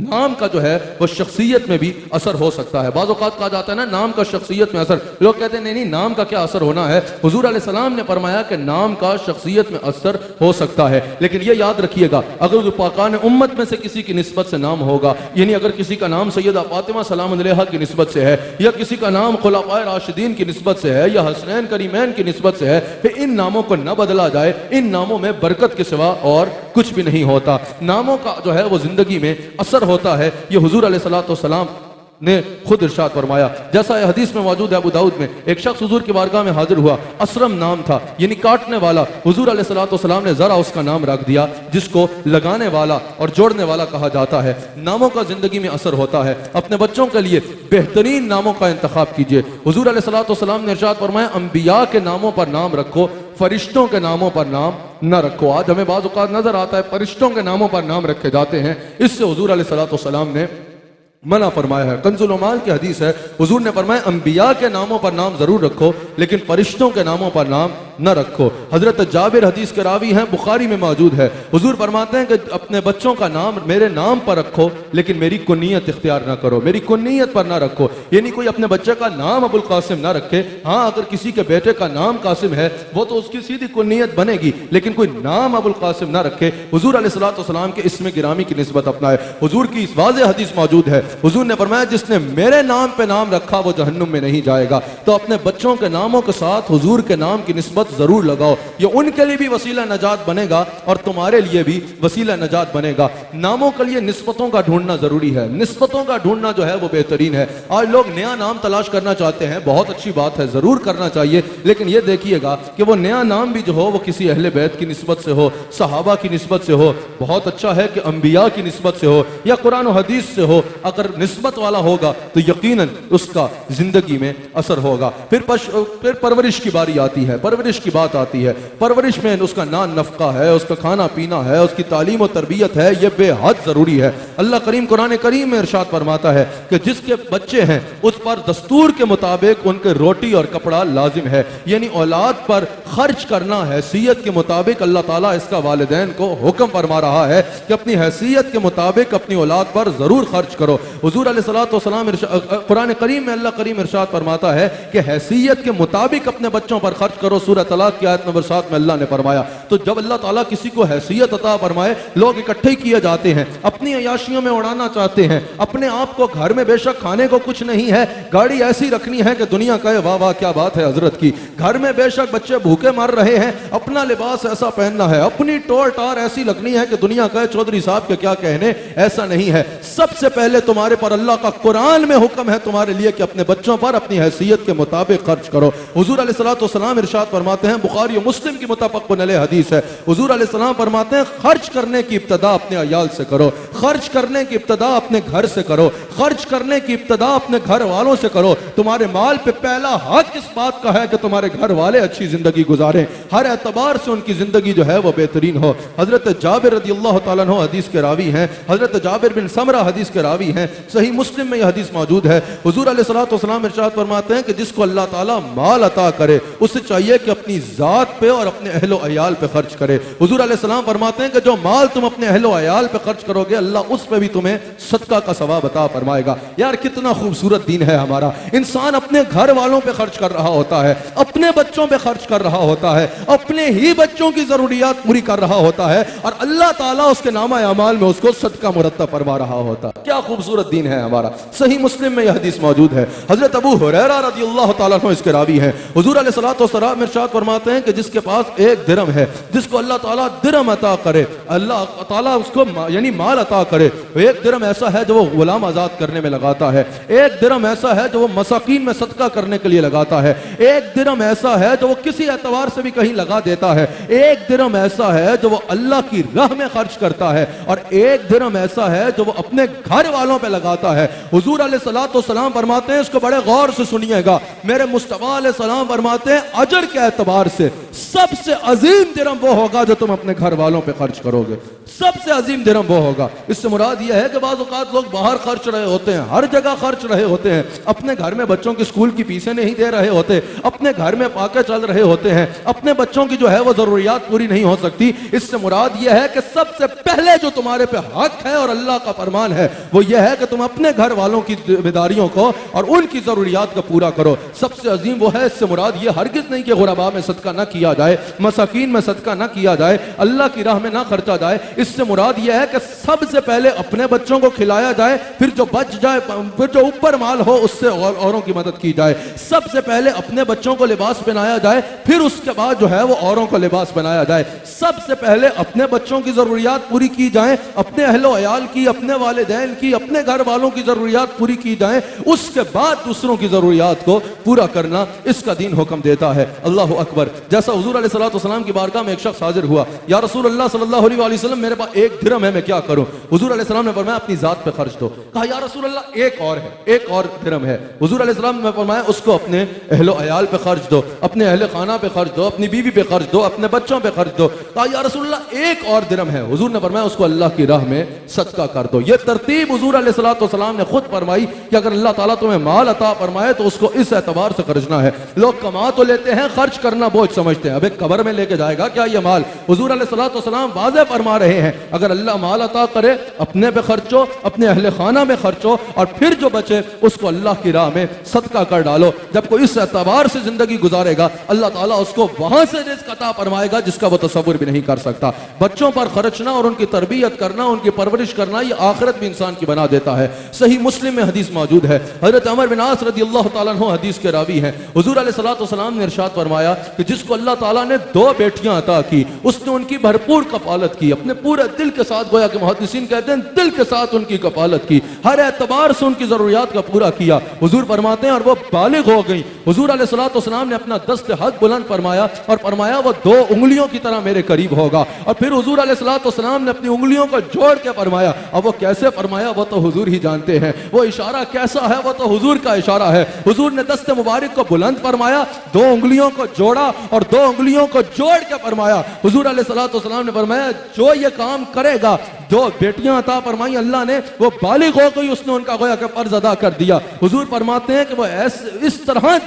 Speaker 1: नाम का जो है वो शख्सियत में भी असर हो सकता है। बाज़ औक़ात कहा जाता है ना, नाम का शख्सियत में असर, लोग कहते हैं नहीं नाम का क्या असर होना है। हुजूर अलैहिस्सलाम ने फरमाया कि नाम का शख्सियत में असर हो सकता है, लेकिन ये याद रखिएगा, अगर पाकान उम्मत में से किसी की निस्बत से नाम होगा, यानी अगर किसी का नाम सैयदा फातिमा सलाम अलैहा की निस्बत से है, या किसी का नाम खुलाफाए राशिदीन की निस्बत से है, या हसनैन करीमैन की निस्बत से है, फिर इन नामों को न बदला जाए। इन नामों में बरकत के सिवा और कुछ भी नहीं होता। नामों का जो है वो जिंदगी में असर होता है, ये हुजूर अलैहिस्सलातु वस्सलाम ने खुद इरशाद फरमाया। जैसा यह हदीस में मौजूद है, अबू दाऊद में एक शख्स हुजूर की बारगाह में हाजिर हुआ, असरम नाम था, यानी काटने वाला। हुजूर अलैहिस्सलातु वस्सलाम ने जरा उसका नाम रख दिया, जिसको लगाने वाला और जोड़ने वाला कहा जाता है। नामों का जिंदगी में असर होता है। अपने बच्चों के लिए बेहतरीन नामों का इंतखाब कीजिए। हुजूर अलैहिस्सलातु वस्सलाम ने इरशाद फरमाया, अंबिया के नामों पर नाम रखो, फरिश्तों के नामों पर नाम न रखो। आज हमें बाज़ औक़ात नजर आता है फरिश्तों के नामों पर नाम रखे जाते हैं, इससे हुजूर अलैहिस्सलातु वस्सलाम ने मना फरमाया है। कंजुल उमाल की हदीस है, हुजूर ने फरमाया अंबिया के नामों पर नाम जरूर रखो लेकिन फरिश्तों के नामों पर नाम न रखो। हजरत जाबिर हदीस के रावी हैं, बुखारी में मौजूद है। हुजूर फरमाते हैं कि अपने बच्चों का नाम मेरे नाम पर रखो लेकिन मेरी कुन्नियत इख्तियार ना करो, मेरी कुन्नियत पर ना रखो। यानी कोई अपने बच्चे का नाम अबुल कासिम ना रखे। हाँ, अगर किसी के बेटे का नाम कासिम है वो तो उसकी सीधी कुन्नियत बनेगी, लेकिन कोई नाम अबुल कासिम ना रखे। हुजूर अलैहिस्सलातु वस्सलाम के इसमें गिरामी की निस्बत अपनाए। हुजूर की इस वाज़ेह हदीस मौजूद है, हुजूर ने फरमाया जिसने मेरे नाम पे नाम रखा वो जहन्नुम में नहीं जाएगा। तो अपने बच्चों के नामों के साथ हुजूर के नाम की निस्बत जरूर लगाओ, ये उनके लिए भी वसीला नजात बनेगा और तुम्हारे लिए भी वसीला नजात बनेगा। नामों के लिए निस्बतों का ढूंढना जरूरी है, निस्बतों का ढूंढना जो है वो बेहतरीन है। आज लोग नया नाम तलाश करना चाहते हैं, बहुत अच्छी बात है, जरूर करना चाहिए, लेकिन ये देखिएगा कि वो नया नाम भी जो हो वो किसी अहले बैत की निस्बत से हो, सहाबा की निस्बत से हो। बहुत अच्छा है कि अंबिया की निस्बत से हो या कुरान और हदीस से हो। अगर निस्बत वाला होगा तो यकीनन उसका जिंदगी में असर होगा। फिर परवरिश की बारी आती है, परवरिश की बात आती है। परवरिश में उसका नान नफका है, उसका खाना पीना है, उसकी तालीम और तरबियत है, यह बेहद जरूरी है। अल्लाह करीम कुरान करीम में इरशाद फरमाता है कि जिसके बच्चे हैं उस पर दस्तूर के मुताबिक उनके रोटी और कपड़ा लाजिम है। यानी औलाद पर खर्च करना हैसियत के मुताबिक अल्लाह ताला इसका वालिदैन को हुक्म फरमा रहा है कि अपनी हैसियत के मुताबिक अपनी औलाद पर जरूर खर्च करो। हुजूर अलैहिस्सलातु वस्सलाम कुरान करीम में अल्लाह करीम इरशाद फरमाता है कि हैसियत के मुताबिक अपने बच्चों पर खर्च करो। सूरह तलाक की आयत नंबर 7 में अल्लाह ने फरमाया। तो जब अल्लाह ताला किसी को हैसियत अता फरमाए, लोग इकट्ठे किए जाते हैं, अपनी अयाशियों में उड़ाना चाहते हैं, अपने आप को घर में बेशक खाने को कुछ नहीं है, गाड़ी ऐसी रखनी है कि दुनिया कहे वाह वाह क्या बात है हजरत की, घर में बेशक बच्चे भूखे मर रहे हैं, अपना लिबास ऐसा पहनना है, अपनी टोर टार ऐसी लगनी है कि दुनिया कहे चौधरी साहब के क्या कहने, ऐसा नहीं है। सबसे पहले तुम्हारे पर अल्लाह का कुरान में हुक्म है तुम्हारे लिए कि अपने बच्चों पर अपनी हैसियत के मुताबिक खर्च करो। हुजूर अलैहिस्सलातु वस्सलाम इरशाद फरमाते हैं, बुखारी और मुस्लिम की मुत्तफ़क़ुन अलैह हदीस है, हुजूर अलैहिस्सलाम फरमाते हैं खर्च करने की इब्तिदा अपने अयाल से करो, खर्च करने की इब्तिदा अपने घर से करो, खर्च करने की इब्तिदा अपने घर वालों से करो। तुम्हारे माल पे पहला हक इस बात का है कि तुम्हारे घर वाले अच्छी जिंदगी गुजारें, हर एतबार से उनकी जिंदगी जो है वो बेहतरीन हो। हजरत जाबिर रज़ियल्लाहु तआला अन्हु हदीस के रावी हैं, हजरत जाबिर बिन समरा हदीस के रावी हैं, सही मुस्लिम में यह हदीस मौजूद है। हुजूर अलैहिस्सलातु वस्सलाम इरशाद फरमाते हैं कि जिसको अल्लाह ताला माल अता करे उसे चाहिए कि अपनी जात पे और अपने अहलो अयाल पे खर्च करे। हुजूर अलैहिस्सलाम फरमाते हैं कि जो माल तुम अपने अहलो अयाल पे खर्च करोगे अल्लाह उस पे भी तुम्हें सदका का सवाब अता फरमाएगा। यार कितना खूबसूरत दीन है हमारा। इंसान अपने घर वालों पे खर्च कर रहा होता है, अपने बच्चों पे खर्च कर रहा होता है, अपने ही बच्चों की जरूरियात पूरी कर रहा होता है और अल्लाह ताला उसके नामा अमाल में उसको सदका मुरत्तब फरमा रहा होता है। क्या खूबसूरत दीन है हमारा। सही मुस्लिम में यह हदीस मौजूद है। हजरत अबू हुरैरा रज़ियल्लाहु तआला अन्हु इसके रावी हैं। हुजूर अलैहिस्सलातु वस्सलाम इरशाद फरमाते हैं कि जिसके पास एक दिरहम है, जिसको अल्लाह ताला दिरहम अता करे, अल्लाह ताला उसको यानी माल अता करे, एक दिरहम ऐसा है जो वो गुलाम आजाद करने में लगाता है, एक दिरहम ऐसा है जो वो मसाकीन में सदका करने के लिए लगाता है, एक दिरहम ऐसा है जो वो किसी एतबार से भी कहीं लगा देता है, एक दिरहम ऐसा है जो वो अल्लाह की राह में खर्च करता है और एक दिरहम ऐसा है जो वो अपने घर वालों पे लगाता है। हुजूर अलैहिस्सलातु वस्सलाम फरमाते हैं, इसको बड़े गौर से सुनिएगा, मेरे मुस्तफा अलैहिस्सलाम फरमाते हैं अजर के एतबार से सबसे अजीम दिरहम वो होगा जो तुम अपने घर वालों पे खर्च करोगे, सबसे अजीम दिरहम वो होगा। इससे मुराद यह है कि बाज़ औक़ात लोग बाहर खर्च रहे होते हैं, हर जगह खर्च रहे होते हैं, अपने घर में बच्चों की स्कूल की फीसें नहीं दे रहे होते, अपने घर में फाके चल रहे होते हैं, अपने बच्चों की जो है वो जरूरियात पूरी नहीं हो सकती। इससे मुराद यह है कि सबसे पहले जो तुम्हारे पे हक है और अल्लाह का फरमान है वो यह है कि तुम अपने घर वालों की जिम्मेदारियों को और उनकी जरूरियात को पूरा करो। सबसे अजीम वो है। इससे मुराद ये हरगिज नहीं कि गुरबा में सदका ना किया जाए, मसाकीन में सदका ना किया जाए, अल्लाह की राह में ना खर्चा जाए। इससे मुराद यह है कि सबसे पहले अपने बच्चों को खिलाया जाए, फिर जो बच जाए, फिर जो ऊपर माल हो उससे औरों की मदद की जाए। सबसे पहले अपने बच्चों को लिबास पहनाया जाए, फिर उसके बाद जो है वो औरों को लिबास पहनाया जाए। सबसे पहले अपने बच्चों की जरूरियात पूरी की जाए, अपने अहलो अयाल की, अपने वालिदैन की, अपने घर वालों की जरूरियात पूरी की जाए, उसके बाद दूसरों की जरूरियात को पूरा करना इसका दीन हुक्म देता है। अल्लाह अकबर। जैसा हुजूर अलैहिस्सलातु वस्सलाम की बारगाह में एक शख्स हाजिर हुआ, या रसूल अल्लाह सल्लल्लाहु अलैहि वसल्लम मेरे मेरे पास 1 दिरहम है, मैं क्या करूं? हुजूर अलैहिस्सलाम ने फरमाया अपनी जात पे खर्च दो। कहा या रसूल अल्लाह एक और है, एक और दिरहम है। हुजूर अलैहिस्सलाम ने फरमाया उसको अपने अहलो अयाल पे खर्च दो, अपने अहले खाना पे खर्च दो, अपनी बीवी पे खर्च दो, अपने बच्चों पे खर्च दो। कहा या रसूल अल्लाह एक और दिरहम है। हुजूर ने फरमाया उसको अल्लाह की राह में सदका कर दो। ये तरतीब हुजूर अलैहिस्सलाम ने खुद फरमाई कि अगर अल्लाह ताला तुम्हें माल अता फरमाए तो उसको इस एतबार से खर्चना है। लोग कमा तो लेते हैं, खर्च करना बोझ समझते हैं। अब एक कब्र में लेके जाएगा क्या ये माल? हुजूर अलैहिस्सलाम वाज़ेह फरमा रहे हैं अगर अल्लाह माल अता करे अपने पे खर्चो, अपने अहले खाना में खर्चो, और फिर जो बचे उसको अल्लाह की राह में सदका कर डालो। जब कोई इस एतबार से जिंदगी गुजारेगा अल्लाह ताला उसको वहां से रिज़्क़ अता फरमाएगा जिसका वो तसव्वुर भी नहीं कर सकता। बच्चों पर खर्चना और उनकी तरबियत करना, उनकी परवरिश करना, ये आखिरत भी इंसान की बना देता है। सही मुस्लिम में हदीस मौजूद है, हजरत अमर बिन आस रज़ियल्लाहु ताला अन्हु हदीस के रावी हैं। हुजूर अलैहिस्सलाम ने इरशाद फरमाया कि जिसको अल्लाह ताला ने 2 बेटियां अता की उसने उनकी भरपूर कफालत की, अपने पूरे दिल के साथ, गोया कि मुहद्दिसीन कहते हैं दिल के साथ उनकी कफालत की, हर एतबार से उनकी जरूरियात का पूरा किया। हुजूर फरमाते हैं और वो बालिग हो गई। हुजूर अलैहिस्सलाम ने अपना दस्त हद बुलंद फरमाया और फरमाया वो 2 उंगलियों की तरह मेरे करीब होगा। और फिर हुजूर अलैहिस्सलाम ने अपनी उंगलियों को जोड़ के फरमाया। अब वो कैसे फरमाया वो तो हुजूर ही जानते हैं, वो इशारा कैसा है वो तो हुजूर का इशारा है। हुजूर ने दस्त मुबारक को बुलंद फरमाया, 2 उंगलियों को जोड़ा और 2 उंगलियों को जोड़ के फरमाया। हुजूर अलैहिस्सलाम ने फरमाया जो ये काम करेगा, 2 बेटियां अता फरमाई अल्लाह ने, वो बालिग हो गई, उसने उनका गोया कि फर्ज अदा कर दिया। हुजूर फरमाते हैं कि वो इस तरह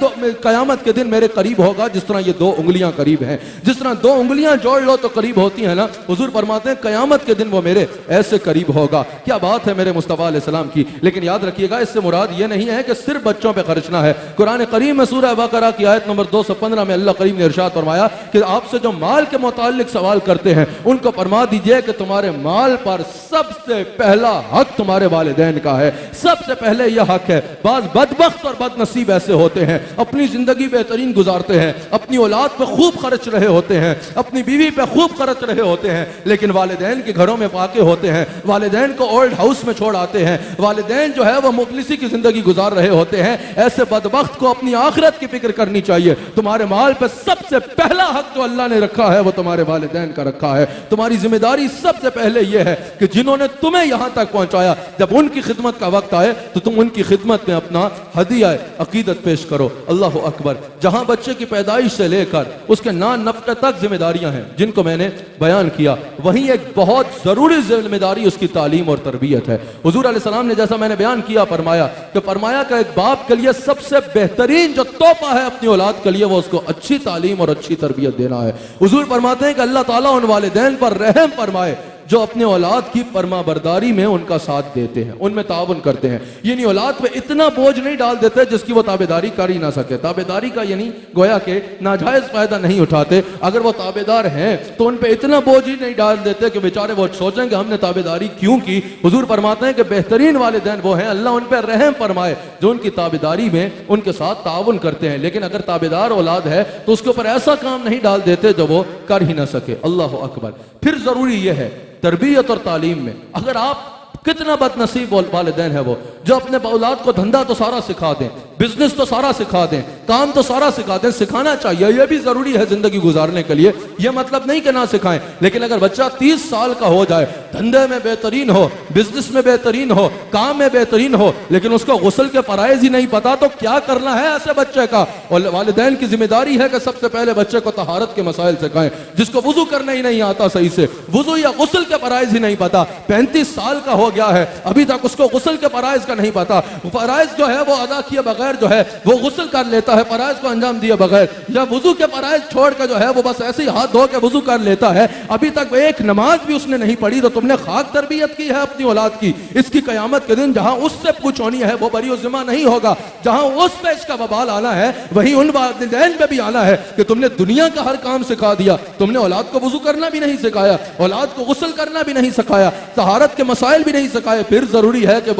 Speaker 1: कयामत के दिन मेरे करीब होगा जिस तरह ये 2 उंगलियां करीब हैं। जिस तरह 2 उंगलियां जोड़ लो तो करीब होती है ना, हुजूर फरमाते हैं कयामत के दिन वो मेरे ऐसे करीब होगा। क्या बात है मेरे मुस्तफा अलैहिस्सलाम की। लेकिन याद रखिएगा इससे मुराद ये नहीं है कि सिर्फ बच्चों पे खर्चना है। कुरान करीम में सूरह बकरा की आयत नंबर 215 में अल्लाह करीम ने इरशाद फरमाया कि आपसे जो माल के मुताल्लिक सवाल करते हैं उनको फरमा दीजिए कि तुम्हारे माल पर सबसे पहला हक तुम्हारे वालिदैन का है। सबसे पहले यह हक है। बाज बदबख्त और बदनसीब ऐसे होते हैं अपनी जिंदगी बेहतरीन गुजारते हैं, अपनी औलाद पे खूब खर्च रहे होते हैं, अपनी बीवी पे खूब खर्च रहे होते हैं, लेकिन वालिदैन के घरों में फाके होते हैं, वालिदैन को ओल्ड हाउस में छोड़ आते हैं, वालिदैन जो है वो मुफलिसी की जिंदगी गुजार रहे होते हैं। ऐसे बदबख्त को अपनी आखिरत की फिक्र करनी चाहिए। तुम्हारे माल पे सबसे पहला हक जो अल्लाह ने रखा है वो तुम्हारे वालिदैन का रखा है। तुम्हारी जिम्मेदारी सबसे पहले यह है कि जिन्होंने तुम्हें यहां तक पहुंचाया, जब उनकी खिदमत का वक्त आए तो तुम उनकी खिदमत में अपना हदिया अकीदत पेश करो। अल्लाह अकबर। जहां बच्चे की पैदाइश से लेकर उसके नान नफ्के तक जिम्मेदारियां हैं जिनको मैंने बयान किया, वहीं एक बहुत जरूरी जिम्मेदारी उसकी तालीम और तरबियत है। हुजूर अलैहिस्सलाम ने जैसा मैंने बयान किया फरमाया कि एक बाप के लिए सबसे बेहतरीन जो तोहफा है अपनी औलाद के लिए वो उसको अच्छी तालीम और अच्छी तरबियत देना है। हुजूर फरमाते हैं कि अल्लाह ताला उन वालिदैन पर रहम फरमाए जो अपने औलाद की फरमाबरदारी में उनका साथ देते हैं, उनमें ताउन करते हैं। यानी औलाद पे इतना बोझ नहीं डाल देते जिसकी वो ताबेदारी कर ही ना सके। ताबेदारी का यानी गोया के नाजायज फायदा नहीं उठाते। अगर वो ताबेदार हैं तो उन पे इतना बोझ ही नहीं डाल देते कि बेचारे वो सोचेंगे हमने ताबेदारी क्यों की। हुजूर फरमाते हैं कि बेहतरीन वालिदैन वो हैं, अल्लाह उन पर रहम फरमाए जो उनकी ताबेदारी में उनके साथ ताउन करते हैं। लेकिन अगर ताबेदार औलाद है तो उसके ऊपर ऐसा काम नहीं डाल देते जो वो कर ही ना सके। अल्लाह अकबर। फिर जरूरी यह है तरबियत और तालीम में, अगर आप कितना बदनसीब वालिदैन है वो जो अपने औलाद को धंधा तो सारा सिखा दें, बिजनेस तो सारा सिखा दें, काम तो सारा सिखा दें। सिखाना चाहिए, यह भी जरूरी है जिंदगी गुजारने के लिए। यह मतलब नहीं कि ना सिखाएं, लेकिन अगर बच्चा 30 साल का हो जाए, धंधे में बेहतरीन हो, बिजनेस में बेहतरीन हो, काम में बेहतरीन हो, लेकिन उसको गुस्ल के फराइज ही नहीं पता तो क्या करना है ऐसे बच्चे का। और वालिदैन की जिम्मेदारी है कि सबसे पहले बच्चे को तहारत के मसाइल सिखाएं। जिसको वुजू करना ही नहीं आता सही से, वुजू या गुस्ल के फराइज ही नहीं पता, 35 साल का हो गया है अभी तक उसको गुस्ल के फराइज का नहीं पता, फराइज जो है वो अदा किए बगैर जो है वो गुस्ल कर लेता है, फराइज को अंजाम दिए बगैर, या वुजू के फराइज छोड़ कर जो है वो बस ऐसे ही हाथ धो के वुजू कर लेता है, अभी तक एक नमाज भी उसने नहीं पढ़ी, तो तुमने खाक तरबियत की है अपनी औलाद की। इसकी कयामत के दिन जहां उससे पूछ होनी है वो बरी जिम्मा नहीं होगा। जहां उस पे इसका बवाल आना है वहीं उन वालिदैन पे भी आना है कि तुमने दुनिया का हर काम सिखा दिया, तुमने औलाद को वुजू करना भी नहीं सिखाया, औलाद को गुस्ल करना भी नहीं सिखाया, तहारत के मसाइल भी नहीं सिखाए। फिर जरूरी है कि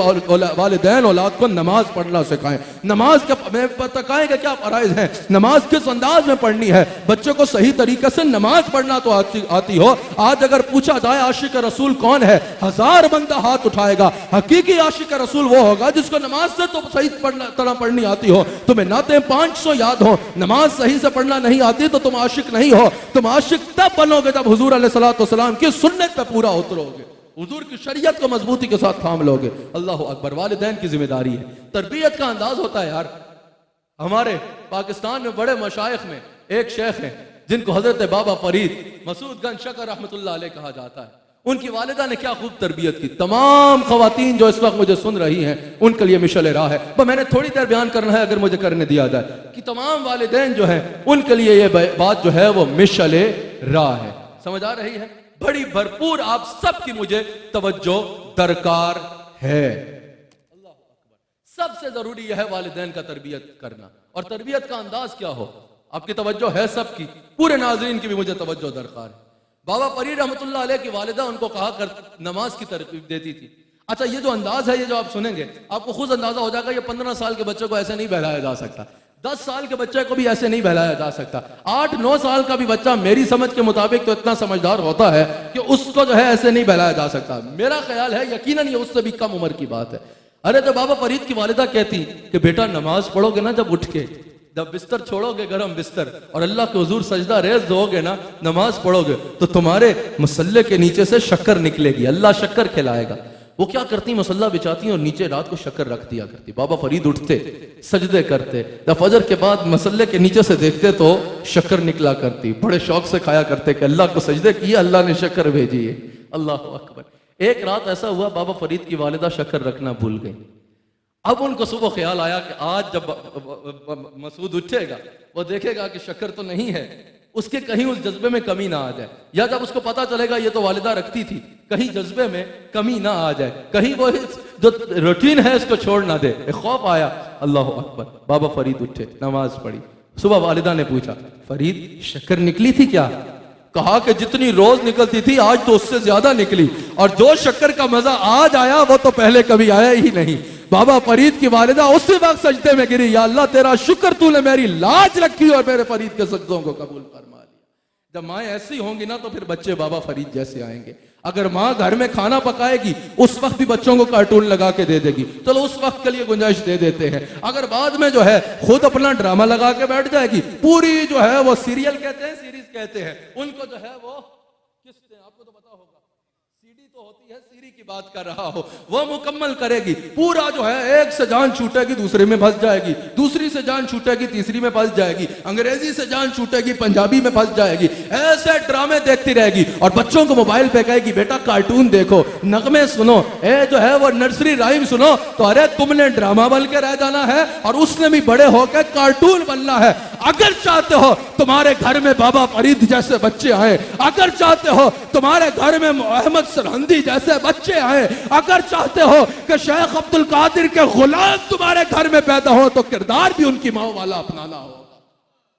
Speaker 1: वालिदैन औलाद को नमाज पढ़ना सिखाएं। नमाज के बताएंगे क्या फराइज हैं, नमाज किस अंदाज में पढ़नी है, बच्चे को सही तरीके से नमाज पढ़ना तो आती हो। आज अगर पूछा जाए आशिक रसूल कौन है, 1000 बंदा हाथ उठाएगा। हकीकी आशिक रसूल वो होगा जिसको नमाज से तो सही तरह पढ़नी आती हो, तुम्हें नाते 500 याद हो, नमाज सही से पढ़ना नहीं आती तो तुम आशिक नहीं हो। तुम आशिक तब बनोगे जब हुजूर अलैहिस्सलाम की सुन्नत पे पूरा उतरोगे, हुजूर की शरीयत को मजबूती के साथ थाम लोगे। अल्लाह अकबर। वालिदैन की जिम्मेदारी है, तरबियत का अंदाज होता है यार। हमारे पाकिस्तान में बड़े मशाइख में एक शेख हैं जिनको हजरत बाबा फरीद मसूदगंज शकर रहमतुल्लाह अलैह कहा जाता है। उनकी वालिदा ने क्या खूब तरबियत की। तमाम खवातीन जो इस वक्त मुझे सुन रही हैं उनके लिए मिशल राह है, पर मैंने थोड़ी देर बयान करना है अगर मुझे करने दिया जाए, कि तमाम वालिदैन जो हैं उनके लिए ये बात जो है वो मिशल राह है। समझ आ रही है? बड़ी भरपूर आप सबकी मुझे तवज्जो दरकार है। अल्लाह अकबर। सबसे जरूरी यह है वालिदैन का तरबियत करना, और तरबियत का अंदाज क्या हो। आपकी तवज्जो है सबकी, पूरे नाज़रीन की भी मुझे तवज्जो दरकार है। बाबा फरीद रहमतुल्लाह अलैह की वालिदा उनको कहा कर नमाज की तरकीब देती थी। अच्छा, ये जो अंदाज है, ये जो आप सुनेंगे आपको खुद अंदाजा हो जाएगा, ये 15 साल के बच्चे को ऐसे नहीं बहलाया जा सकता, 10 साल के बच्चे को भी ऐसे नहीं बहलाया जा सकता। 8-9 साल का भी बच्चा मेरी समझ के मुताबिक तो इतना समझदार होता है कि उसको जो है ऐसे नहीं बहलाया जा सकता। मेरा ख्याल है यकीनन ये उससे भी कम उम्र की बात है। अरे तो बाबा फरीद की वालिदा कहती कि बेटा नमाज पढ़ोगे ना, जब उठ के जब बिस्तर छोड़ोगे गरम बिस्तर और अल्लाह के हुजूर सजदा रेज़ होगे ना, नमाज पढ़ोगे तो तुम्हारे मुसल्ले के नीचे से शक्कर निकलेगी, अल्लाह शक्कर खिलाएगा। वो क्या करती, मसल्ला बिछाती और नीचे रात को शक्कर रख दिया करती। बाबा फरीद उठते, सजदे करते, जब फजर के बाद मसल्ले के नीचे से देखते तो शक्कर निकला करती। बड़े शौक से खाया करते कि अल्लाह को सजदे किए, अल्लाह ने शक्कर भेजी है। अल्लाह अकबर। एक रात ऐसा हुआ बाबा फरीद की वालिदा शक्कर रखना भूल गई। अब उनको सुबह ख्याल आया कि आज जब मसूद उठेगा वो देखेगा कि शक्कर तो नहीं है, उसके कहीं उस जज्बे में कमी ना आ जाए, या जब उसको पता चलेगा ये तो वालिदा रखती थी, कहीं जज्बे में कमी ना आ जाए, कहीं वो जो रूटीन है इसको छोड़ ना दे। एक खौफ आया। अल्लाह अकबर। बाबा फरीद उठे, नमाज पढ़ी। सुबह वालिदा ने पूछा, फरीद शक्कर निकली थी क्या? कहा कि जितनी रोज निकलती थी आज तो उससे ज्यादा निकली, और जो शक्कर का मजा आज आया वो तो पहले कभी आया ही नहीं। बाबा फरीद की वालिदा उसी वक्त सजदे में गिरी, या अल्लाह तेरा शुक्र तूने मेरी लाज रखी और मेरे फरीद के सजदों को कबूल फरमा लिया। जब माएँ ऐसी होंगी ना तो फिर बच्चे बाबा फरीद जैसे आएंगे। अगर माँ घर में खाना पकाएगी उस वक्त भी बच्चों को कार्टून लगा के दे देगी, चलो उस वक्त के लिए गुंजाइश दे देते हैं। अगर बाद में जो है खुद अपना ड्रामा लगा के बैठ जाएगी, पूरी जो है वो सीरियल कहते हैं, सीरीज कहते हैं, उनको जो है वो किस्ते, आपको तो पता होगा सीडी तो होती है, सीरी की बात कर रहा हो, वो मुकम्मल करेगी। पूरा जो है एक से जान छूटेगी दूसरे में फंस जाएगी, दूसरी से जान छूटेगी तीसरी में फंस जाएगी, अंग्रेजी से जान छूटेगी पंजाबी में फंस जाएगी। ऐसे ड्रामे देखती रहेगी और बच्चों को मोबाइल पे कहेगी बेटा कार्टून देखो, नगमे सुनो, जो है वो नर्सरी राइम सुनो। तो अरे तुमने ड्रामा बन के रह जाना है और उसने भी बड़े होकर कार्टून बनना है। अगर चाहते हो तुम्हारे घर में बाबा फरीद जैसे बच्चे आए, अगर चाहते हो तुम्हारे घर में मोहम्मद सरहंदी जैसे बच्चे आए, अगर चाहते हो कि शेख अब्दुल कादिर के गुलाम तुम्हारे घर में पैदा हो, तो किरदार भी उनकी माँ वाला अपनाना होगा,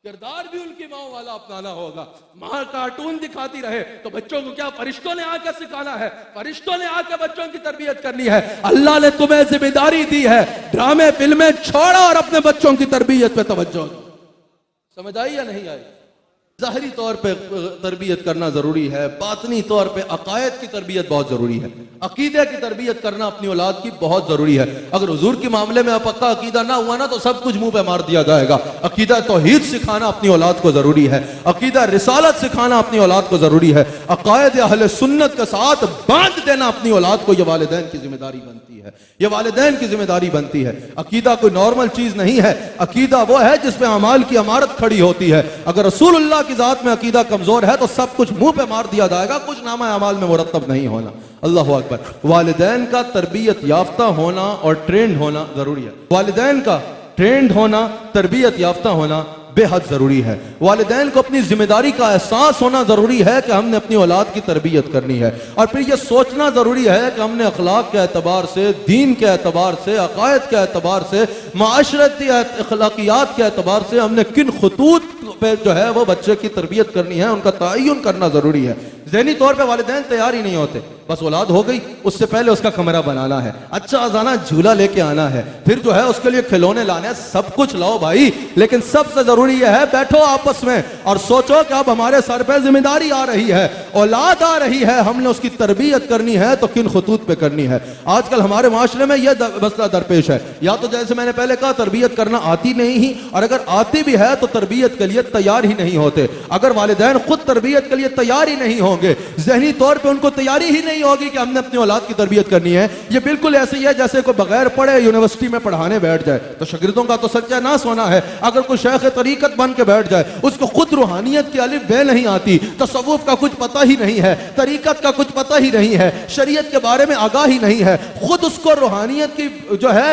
Speaker 1: किरदार भी उनकी माँ वाला अपनाना होगा। माँ कार्टून दिखाती रहे तो बच्चों को क्या फरिश्तों ने आकर सिखाना है? फरिश्तों ने आकर बच्चों की तरबियत करनी है। अल्लाह ने तुम्हें जिम्मेदारी दी है, ड्रामे फिल्में छोड़ो और अपने बच्चों की तरबियत पे तवज्जो दो। समझ आई या नहीं आई? ज़ाहिरी तौर पे तरबियत करना ज़रूरी है, बातनी तौर पे अकायद की तरबियत बहुत ज़रूरी है, अकीदे की तरबियत करना अपनी औलाद की बहुत ज़रूरी है। अगर हुजूर के मामले में पक्का अकीदा ना हुआ ना तो सब कुछ मुंह पे मार दिया जाएगा। अकीदा तौहीद सिखाना अपनी औलाद को ज़रूरी है, अकीदा रिसालत सिखाना अपनी औलाद को ज़रूरी है, अकायद अहले सुन्नत के साथ बांध देना अपनी औलाद को, यह वालिदैन की जिम्मेदारी बनती है, यह वालिदैन की जिम्मेदारी बनती है। अकीदा कोई नॉर्मल चीज़ नहीं है, अकीदा वो है जिसमें अमाल की इमारत खड़ी होती है। अगर रसूलुल्लाह की जात में अकीदा कमजोर है तो सब कुछ मुंह पे मार दिया जाएगा, कुछ नामा अमाल में मुरत्तब नहीं होना। अल्लाह अकबर। वालिदैन का तरबियत याफ्ता होना और ट्रेंड होना जरूरी है। वालिदैन का ट्रेंड होना, तरबियत याफ्ता होना बेहद जरूरी है। वालिदैन को अपनी जिम्मेदारी का एहसास होना जरूरी है कि हमने अपनी औलाद की तरबियत करनी है, और फिर यह सोचना जरूरी है कि हमने अखलाक के एतबार से, दीन के एतबार से, अकायद के एतबार से, माशरती अखलाकियात के एतबार से हमने किन खतूत पे जो है वो बच्चे की तरबियत करनी है, उनका तयन करना जरूरी है। ज़हनी तौर पे वालिदैन तैयार ही नहीं होते।
Speaker 2: बस औलाद हो गई, उससे पहले उसका कमरा बनाना है, अच्छा आजाना झूला लेके आना है, फिर जो है उसके लिए खिलौने लाने हैं, सब कुछ लाओ भाई, लेकिन सबसे जरूरी यह है बैठो आपस में और सोचो कि अब हमारे सर पे जिम्मेदारी आ रही है, औलाद आ रही है, हमने उसकी तरबियत करनी है तो किन खतूत पे करनी है। आजकल हमारे माशरे में यह मसला दरपेश है, या तो जैसे मैंने पहले कहा तरबियत करना आती नहीं ही, और अगर आती भी है तो तरबियत के लिए तैयार ही नहीं होते। अगर वालिदैन खुद तरबियत के लिए तैयार ही नहीं होंगे, जहनी तौर पे उनको तैयारी ही नहीं होगी कि हमने अपनी औलाद की तरबियत करनी है, ये बिल्कुल ऐसे ही है जैसे कोई बगैर पढ़े यूनिवर्सिटी में पढ़ाने बैठ जाए, तो शागिर्दों का तो सच्चा ना सोना है। अगर कोई शेख तरीकत बन के बैठ जाए, उसको खुद रूहानियत की अलिफ बे नहीं आती, तसव्वुफ का कुछ पता ही नहीं है, तरीकत का कुछ पता ही नहीं है, शरीयत के बारे में आगाह ही नहीं है, खुद उसको रूहानियत की जो है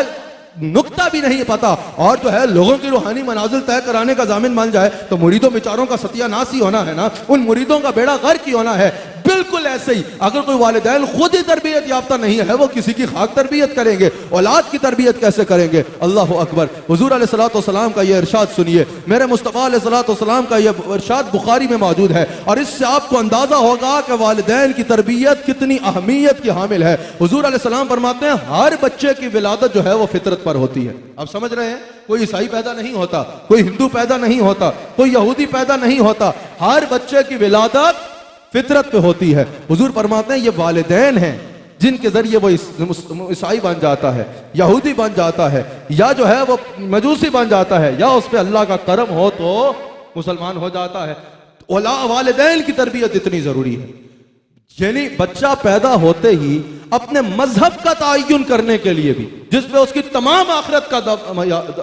Speaker 2: नुक्ता भी नहीं पता, और जो है लोगों की रूहानी मनाजिल तय कराने का जामिन मान जाए, तो मुरीदों बेचारों का सत्यानाश ही होना है ना, उन मुरीदों का बेड़ा गर्क ही होना है। बिल्कुल ऐसे ही अगर कोई वालिदैन खुद ही तरबियत याफ्ता नहीं है, वो किसी की खाक तरबियत करेंगे, औलाद की तरबियत कैसे करेंगे? अल्लाह अकबर। हुजूर अलैहिस्सलातु वस्सलाम का यह इरशाद सुनिए, मेरे मुस्तफ़ा अलैहिस्सलातु वस्सलाम का यह इरशाद बुखारी में मौजूद है, और इससे आपको अंदाजा होगा कि वालिदैन की तरबियत कितनी अहमियत की हामिल है। हुजूर अलैहिस्सलाम फरमाते हैं हर बच्चे की विलादत जो है वो फितरत पर होती है। आप समझ रहे हैं, कोई ईसाई पैदा नहीं होता, कोई हिंदू पैदा नहीं होता, कोई यहूदी पैदा नहीं होता, हर बच्चे की विलादत फितरत पे होती है। हुजूर फरमाते हैं ये वालिदैन हैं जिनके जरिए वो ईसाई बन जाता है, यहूदी बन जाता है, या जो है वो मजूसी बन जाता है, या उस पे अल्लाह का करम हो तो मुसलमान हो जाता है। वालिदैन की तरबियत इतनी जरूरी है, यानी बच्चा पैदा होते ही अपने मजहब का तयन करने के लिए भी, जिसपे उसकी तमाम आखिरत का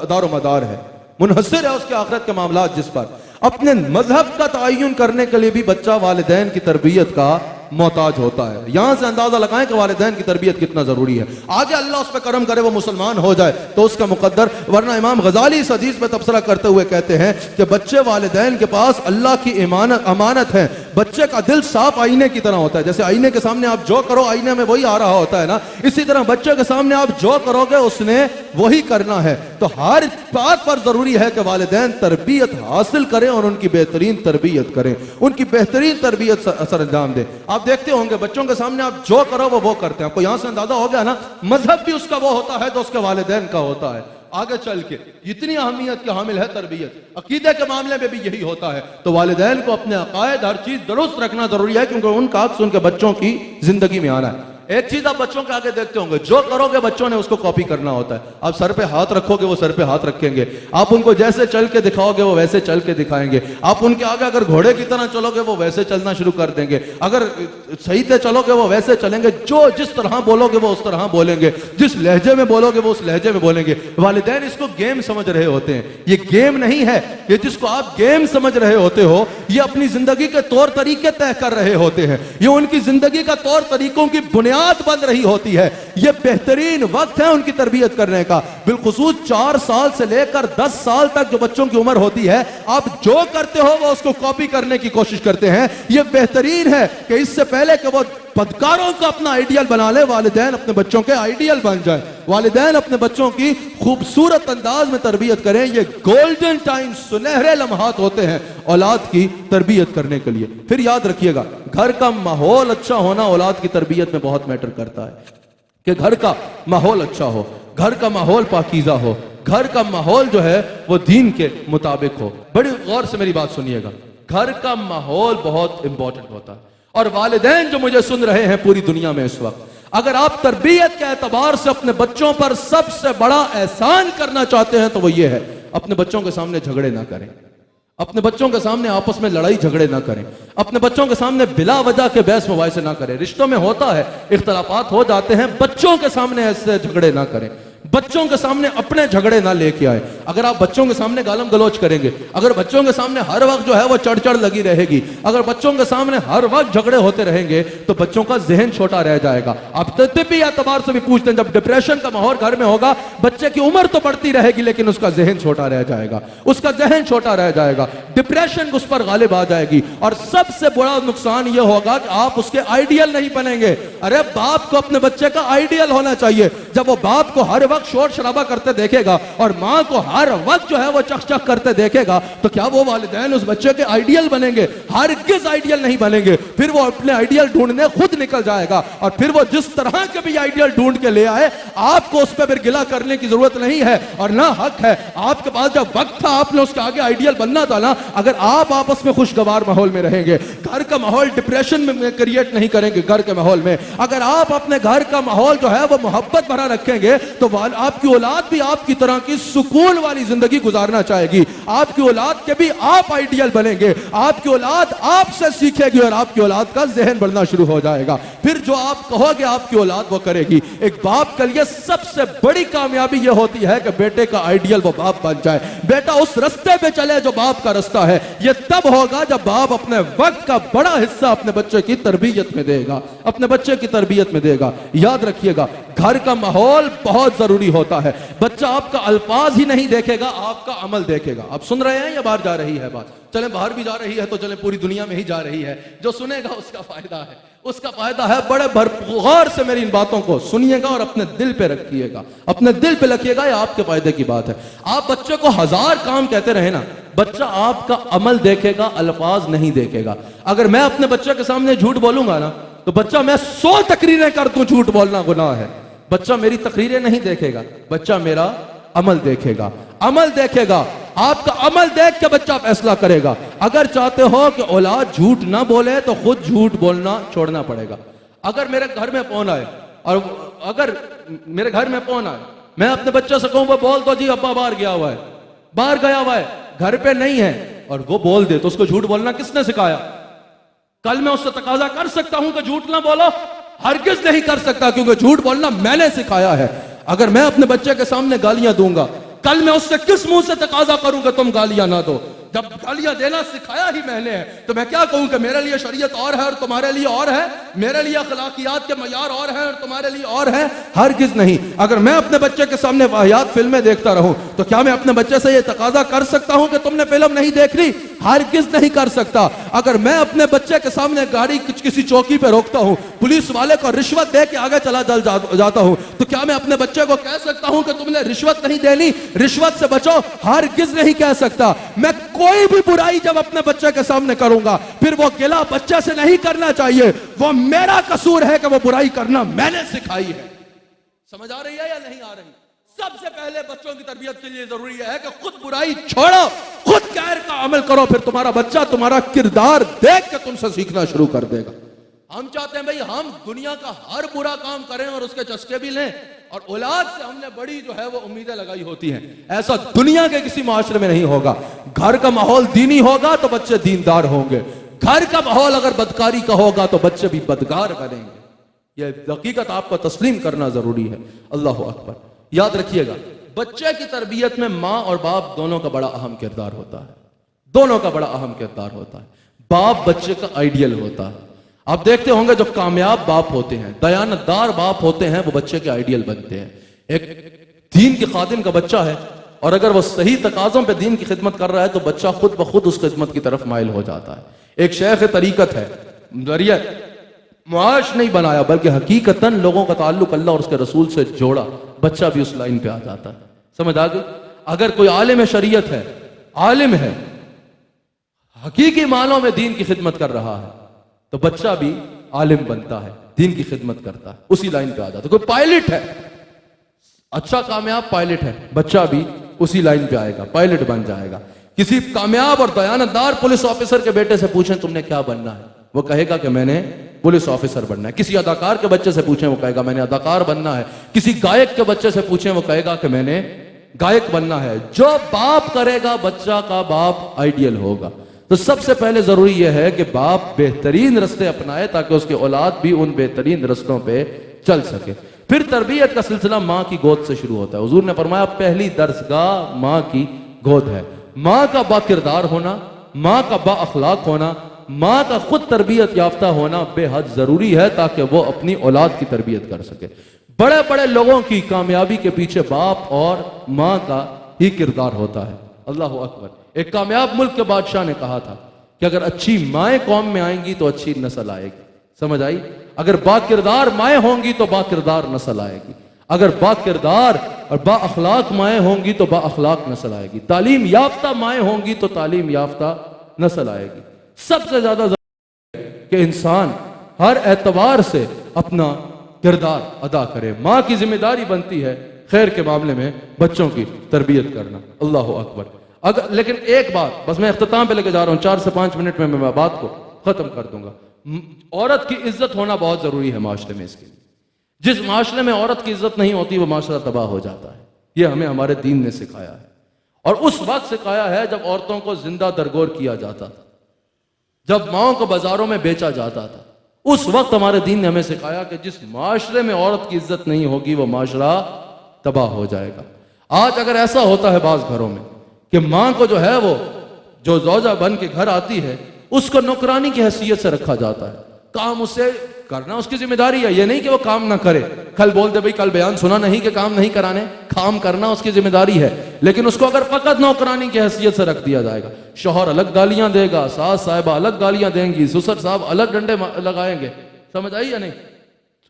Speaker 2: दारो मदार है, मुनहसर है उसके आखिरत के मामला, जिस पर अपने मजहब का तयन करने के लिए भी बच्चा वालिदैन की तरबियत का मोहताज होता है। यहां से अंदाजा लगाएं कि वालिदैन की तरबियत कितना जरूरी है। आगे अल्लाह उस पर करम करे, वो मुसलमान हो जाए तो उसका मुकद्दर, वरना इमाम गजाली इस हदीस में तबसरा करते हुए कहते हैं कि बच्चे वालिदैन के पास अल्लाह की अमानत है। बच्चे का दिल साफ आईने की तरह होता है, जैसे आईने के सामने आप जो करो आईने में वही आ रहा होता है ना, इसी तरह बच्चे के सामने आप जो करोगे उसने वही करना है। तो हर बात पर जरूरी है कि वालिदैन तरबियत हासिल करें और उनकी बेहतरीन तरबियत करें, उनकी बेहतरीन तरबियत सर अंजाम दें। आप देखते होंगे बच्चों के सामने आप जो करो वो करते हैं, आपको यहां से अंदाजा हो गया ना, मजहब भी उसका वो होता है तो उसके वालिदैन का होता है। आगे चल के इतनी अहमियत की हामिल है तरबियत, अकीदे के मामले में भी यही होता है। तो वालिदैन को अपने अकायद हर चीज दुरुस्त रखना जरूरी है, क्योंकि उनका अक्स उनके बच्चों की जिंदगी में आना है। एक चीज आप बच्चों के आगे देखते होंगे, जो करोगे बच्चों ने उसको कॉपी करना होता है। आप सर पे हाथ रखोगे वो सर पे हाथ रखेंगे, आप उनको जैसे चल के दिखाओगे वो वैसे चल के दिखाएंगे, आप उनके आगे अगर घोड़े की तरह चलोगे वो वैसे चलना शुरू कर देंगे, अगर सही से चलोगे वो वैसे चलेंगे, जो जिस तरह बोलोगे वो उस तरह बोलेंगे, जिस लहजे में बोलोगे वो उस लहजे में बोलेंगे। वालिदैन इसको गेम समझ रहे होते हैं, ये गेम नहीं है, ये जिसको आप गेम समझ रहे होते हो ये अपनी जिंदगी के तौर तरीके तय कर रहे होते हैं, ये उनकी जिंदगी का तौर तरीकों की बुनियाद बन रही होती है। यह बेहतरीन वक्त है उनकी तरबियत करने का, बिलखुसूस 4 साल से लेकर 10 साल तक जो बच्चों की उम्र होती है, आप जो करते हो वो उसको कॉपी करने की कोशिश करते हैं। यह बेहतरीन है कि इससे पहले कि वो बदकारों को अपना आइडियल बना ले, वालिदैन अपने बच्चों के आइडियल बन जाए, वालिदैन अपने बच्चों की खूबसूरत अंदाज में तरबियत करें। ये गोल्डन टाइम, सुनहरे लम्हात होते हैं औलाद की तरबियत करने के लिए। फिर याद रखिएगा, घर का माहौल अच्छा होना औलाद की तरबियत में बहुत मैटर करता है, कि घर का माहौल अच्छा हो, घर का माहौल पाकीज़ा हो, घर का माहौल जो है वो दीन के मुताबिक हो। बड़ी गौर से मेरी बात सुनिएगा, घर का माहौल बहुत इंपॉर्टेंट होता है। और वालिदैन जो मुझे सुन रहे हैं पूरी दुनिया में इस वक्त, अगर आप तरबियत के एतबार से अपने बच्चों पर सबसे बड़ा एहसान करना चाहते हैं तो वो ये है, अपने बच्चों के सामने झगड़े ना करें, अपने बच्चों के सामने आपस में लड़ाई झगड़े ना करें, अपने बच्चों के सामने बिला वजह के बहस मुबाहिसे ना करें। रिश्तों में होता है, इख्तलाफात हो जाते हैं, बच्चों के सामने ऐसे झगड़े ना करें, बच्चों के सामने अपने झगड़े ना लेके आए। अगर आप बच्चों के सामने गालम गलोच करेंगे, अगर बच्चों के सामने हर वक्त जो है वो चढ़ लगी रहेगी, अगर बच्चों के सामने हर वक्त झगड़े होते रहेंगे तो बच्चों का जहन छोटा रह जाएगा। आप तिब्बी एतबार से भी पूछते हैं, जब डिप्रेशन का माहौल घर में होगा, बच्चे की उम्र तो बढ़ती रहेगी लेकिन उसका जहन छोटा रह जाएगा, उसका जहन छोटा रह जाएगा, डिप्रेशन उस पर गालिब आ जाएगी। और सबसे बड़ा नुकसान यह होगा कि आप उसके आइडियल नहीं बनेंगे। अरे बाप को अपने बच्चे का आइडियल होना चाहिए। जब वो बाप को हर वक्त शोर शराबा करते देखेगा और माँ को हर वक्त जो है वो चक चक करते देखेगा, तो क्या वो वालिदैन उस बच्चे के आइडियल बनेंगे? हरगिज आइडियल नहीं बनेंगे। फिर वो अपने आइडियल ढूंढने खुद निकल जाएगा, और फिर वो जिस तरह के भी आइडियल ढूंढ के ले आए, आपको उस पर फिर गिला करने की जरूरत नहीं है और ना हक है। आपके पास जब वक्त था, आपने उसके आगे आइडियल बनना था ना। अगर आप आपस में खुशगवार माहौल में रहेंगे, घर का माहौल डिप्रेशन में क्रिएट नहीं करेंगे, घर के माहौल में अगर आप अपने घर का माहौल जो है वो मोहब्बत भरा रखेंगे, तो आपकी औलाद भी आपकी तरह की सुकून वाली जिंदगी गुजारना चाहेगी। आपकी औलाद के भी आप आइडियल बनेंगे, आपकी औलाद आपसे सीखेगी और आपकी औलाद का जहन बढ़ना शुरू हो जाएगा। फिर जो आप कहोगे आपकी औलाद वो करेगी। एक बाप के लिए सबसे बड़ी कामयाबी यह होती है कि बेटे का आइडियल वो बाप बन जाए, बेटा उस रास्ते पे चले जो बाप का रास्ता है। यह तब होगा जब बाप अपने वक्त का बड़ा हिस्सा अपने बच्चे की तरबियत में देगा, अपने बच्चे की तरबियत में देगा। याद रखिएगा, घर का माहौल बहुत जरूरी होता है। बच्चा आपका अल्फाज ही नहीं देखेगा, आपका अमल देखेगा। आप सुन रहे हैं या बाहर जा रही है बात? चले बाहर भी जा रही है तो चले पूरी दुनिया में ही जा रही है। जो सुनेगा उसका फायदा है, उसका फायदा है। बड़े भरपूर से मेरी इन बातों को सुनिएगा और अपने दिल पे रखिएगा, अपने दिल पे रखिएगा, ये आपके फायदे की बात है। आप बच्चे को 1000 काम कहते रहे ना, बच्चा आपका अमल देखेगा, अल्फाज नहीं देखेगा। अगर मैं अपने बच्चे के सामने झूठ बोलूंगा ना, तो बच्चा मैं 100 तकरीरें कर दूं, झूठ बोलना गुनाह है। बच्चा मेरी तकरीरें नहीं देखेगा, बच्चा मेरा अमल देखेगा, अमल देखेगा। आपका अमल देख के बच्चा फैसला करेगा। अगर चाहते हो कि औलाद झूठ ना बोले तो खुद झूठ बोलना छोड़ना पड़ेगा। अगर मेरे घर में फोन आए, और अगर मेरे घर में फोन आए, मैं अपने बच्चे से कहूं वो बोल दो जी अब्बा बाहर गया हुआ है, बाहर गया हुआ है, घर पे नहीं है, और वो बोल दे, तो उसको झूठ बोलना किसने सिखाया? कल मैं उससे तकाजा कर सकता हूं कि झूठ ना बोलो? हरगिज नहीं कर सकता, क्योंकि झूठ बोलना मैंने सिखाया है। अगर मैं अपने बच्चे के सामने गालियां दूंगा, कल मैं उससे किस मुंह से तकाजा करूंगा तुम गालियां ना दो? जब गालियां देना सिखाया ही मैंने है, तो मैं क्या कहूं कि मेरे लिए शरीयत और है और तुम्हारे लिए और है, मेरे लिए अखलाकियात के मयार और है और तुम्हारे लिए और है? हरगिज नहीं। अगर मैं अपने बच्चे के सामने वाहियात फिल्में देखता रहूं, तो क्या मैं अपने बच्चे से यह तकाजा कर सकता हूं कि तुमने फिल्म नहीं देख ली? हरगिज नहीं कर सकता। अगर मैं अपने बच्चे के सामने गाड़ी किसी चौकी पे रोकता हूं, पुलिस वाले को रिश्वत दे के आगे चला जाता हूं, तो क्या मैं अपने बच्चे को कह सकता हूं कि तुमने रिश्वत नहीं देनी, रिश्वत से बचो? हरगिज नहीं कह सकता। मैं कोई भी बुराई जब अपने बच्चे के सामने करूंगा, फिर वो गिला बच्चे से नहीं करना चाहिए, वो मेरा कसूर है कि वो बुराई करना मैंने सिखाई है। समझ आ रही है या नहीं आ रही? सबसे पहले बच्चों की तरबियत के लिए जरूरी है कि खुद बुराई छोड़ो, खुद खैर का अमल करो, फिर तुम्हारा बच्चा तुम्हारा किरदार देख के तुमसे सीखना शुरू कर देगा। हम चाहते हैं भाई हम दुनिया का हर बुरा काम करें और उसके चस्के भी लें, और औलाद से हमने बड़ी जो है वो उम्मीदें लगाई होती हैं। ऐसा दुनिया के किसी माशरे में नहीं होगा। घर का माहौल दीनी होगा तो बच्चे दीनदार होंगे, घर का माहौल अगर बदकारी का होगा तो बच्चे भी बदकार बनेंगे। यह हकीकत आपको तस्लीम करना जरूरी है। अल्लाह अकबर। याद रखिएगा, बच्चे की तरबियत में माँ और बाप दोनों का बड़ा अहम किरदार होता है, दोनों का बड़ा अहम किरदार होता है। बाप बच्चे का आइडियल होता है। आप देखते होंगे जो कामयाब बाप होते हैं, दयानतदार बाप होते हैं, वो बच्चे के आइडियल बनते हैं। एक दीन के खादिम का बच्चा है, और अगर वो सही तकाज़ों पे दीन की खिदमत कर रहा है, तो बच्चा खुद ब खुद उस खिदमत की तरफ माइल हो जाता है। एक शेख तरीकत है, जरिया मुआश नहीं बनाया, बल्कि हकीकतन लोगों का ताल्लुक अल्लाह और उसके रसूल से जोड़ा, बच्चा भी उस लाइन पे आ जाता है। समझ आ गई? अगर कोई आलिम शरीयत है, आलिम है, हकीकी मानों में दीन की खिदमत कर रहा है, तो बच्चा भी आलिम बनता है, दीन की खिदमत करता है, उसी लाइन पे आ जाता है। कोई पायलट है, अच्छा कामयाब पायलट है, बच्चा भी उसी लाइन पे आएगा, पायलट बन जाएगा। किसी कामयाब और दयानतदार पुलिस ऑफिसर के बेटे से पूछें तुमने क्या बनना है, वो कहेगा कि मैंने पुलिस ऑफिसर बनना है। किसी अदाकार के बच्चे से पूछें, वो कहेगा मैंने अदाकार बनना है। किसी गायक के बच्चे से पूछें, वो कहेगा कि मैंने गायक बनना है। जो बाप करेगा, बच्चा का बाप आइडियल होगा। तो सबसे पहले जरूरी यह है कि बाप बेहतरीन रास्ते अपनाए, ताकि उसके औलाद भी उन बेहतरीन रास्तों पे चल सके। फिर तरबियत का सिलसिला माँ की गोद से शुरू होता है। हुजूर ने फरमाया पहली दरसगाह माँ की गोद है। माँ का बाकिरदार होना, माँ का बाअखलाक होना, माँ का खुद तरबियत याफ्ता होना बेहद जरूरी है, ताकि वो अपनी औलाद की तरबियत कर सके। बड़े बड़े लोगों की कामयाबी के पीछे बाप और माँ का ही किरदार होता है। अल्लाह अकबर। एक कामयाब मुल्क के बादशाह ने कहा था कि अगर अच्छी माएँ कौम में आएंगी तो अच्छी नस्ल आएगी। समझ आई? अगर बाकिरदार माएँ होंगी तो बाकिरदार नस्ल आएगी। अगर बाकिरदार और बाअखलाक माएँ होंगी तो बाअखलाक नस्ल आएगी, तालीम याफ्ता माएँ होंगी तो तालीम याफ्ता नस्ल आएगी। सबसे ज्यादा जरूरी है कि इंसान हर एतबार से अपना किरदार अदा करे। माँ की जिम्मेदारी बनती है खैर के मामले में बच्चों की तरबियत करना। अल्लाह अकबर। अगर लेकिन एक बात बस मैं इख्तिताम पे लेके जा रहा हूँ, 4 से 5 मिनट में मैं बात को खत्म कर दूंगा। औरत की इज्जत होना बहुत जरूरी है माशरे में। इसके लिए जिस माशरे में औरत की इज्जत नहीं होती वो माशरा तबाह हो जाता है। यह हमें हमारे दीन ने सिखाया है, और उस वक्त सिखाया है जब औरतों को जिंदा दरगोर किया जाता था, जब माओं को बाजारों में बेचा जाता था। उस वक्त हमारे दीन ने हमें सिखाया कि जिस माशरे में औरत की इज्जत नहीं होगी वो माशरा तबाह हो जाएगा। आज अगर ऐसा होता है बाज घरों में कि मां को जो है वो जो जौजा बन के घर आती है उसको नौकरानी की हैसियत से रखा जाता है, काम उसे करना उसकी जिम्मेदारी है। ये नहीं कि वो काम ना करे, कल बोल दे भाई कल बयान सुना नहीं कि काम नहीं कराने, काम करना उसकी जिम्मेदारी है। लेकिन उसको अगर फकत नौकरानी की हैसियत से रख दिया जाएगा, शौहर अलग गालियां देगा, सास साहिबा अलग गालियां देंगी, ससुर साहब अलग डंडे लगाएंगे, समझ आई या नहीं,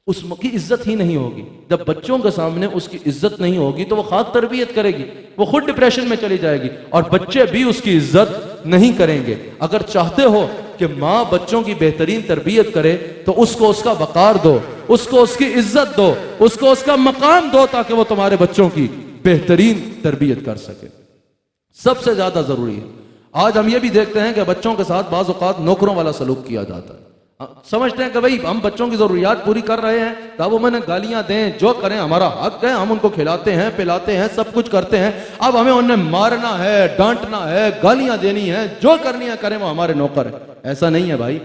Speaker 2: उसकी इज्जत ही नहीं होगी। जब बच्चों के सामने उसकी इज्जत नहीं होगी तो वो खाक तरबियत करेगी, वो खुद डिप्रेशन में चली जाएगी और बच्चे भी उसकी इज्जत नहीं करेंगे। अगर चाहते हो कि माँ बच्चों की बेहतरीन तरबियत करे तो उसको उसका वकार दो, उसको उसकी इज्जत दो, उसको उसका मकाम दो, ताकि वो तुम्हारे बच्चों की बेहतरीन तरबियत कर सके। सबसे ज्यादा जरूरी है। आज हम ये भी देखते हैं कि बच्चों के साथ बाज़ औक़ात नौकरों वाला सलूक किया जाता है। समझते हैं कि भाई हम बच्चों की जरूरियात पूरी कर रहे हैं, तब वो मैंने गालियां दें जो करें हमारा हक है, हम उनको खिलाते हैं पिलाते हैं सब कुछ करते हैं, अब हमें उन्हें मारना है, डांटना है, गालियां देनी है, जो करनी है करें, वो हमारे नौकर है। ऐसा नहीं है भाई,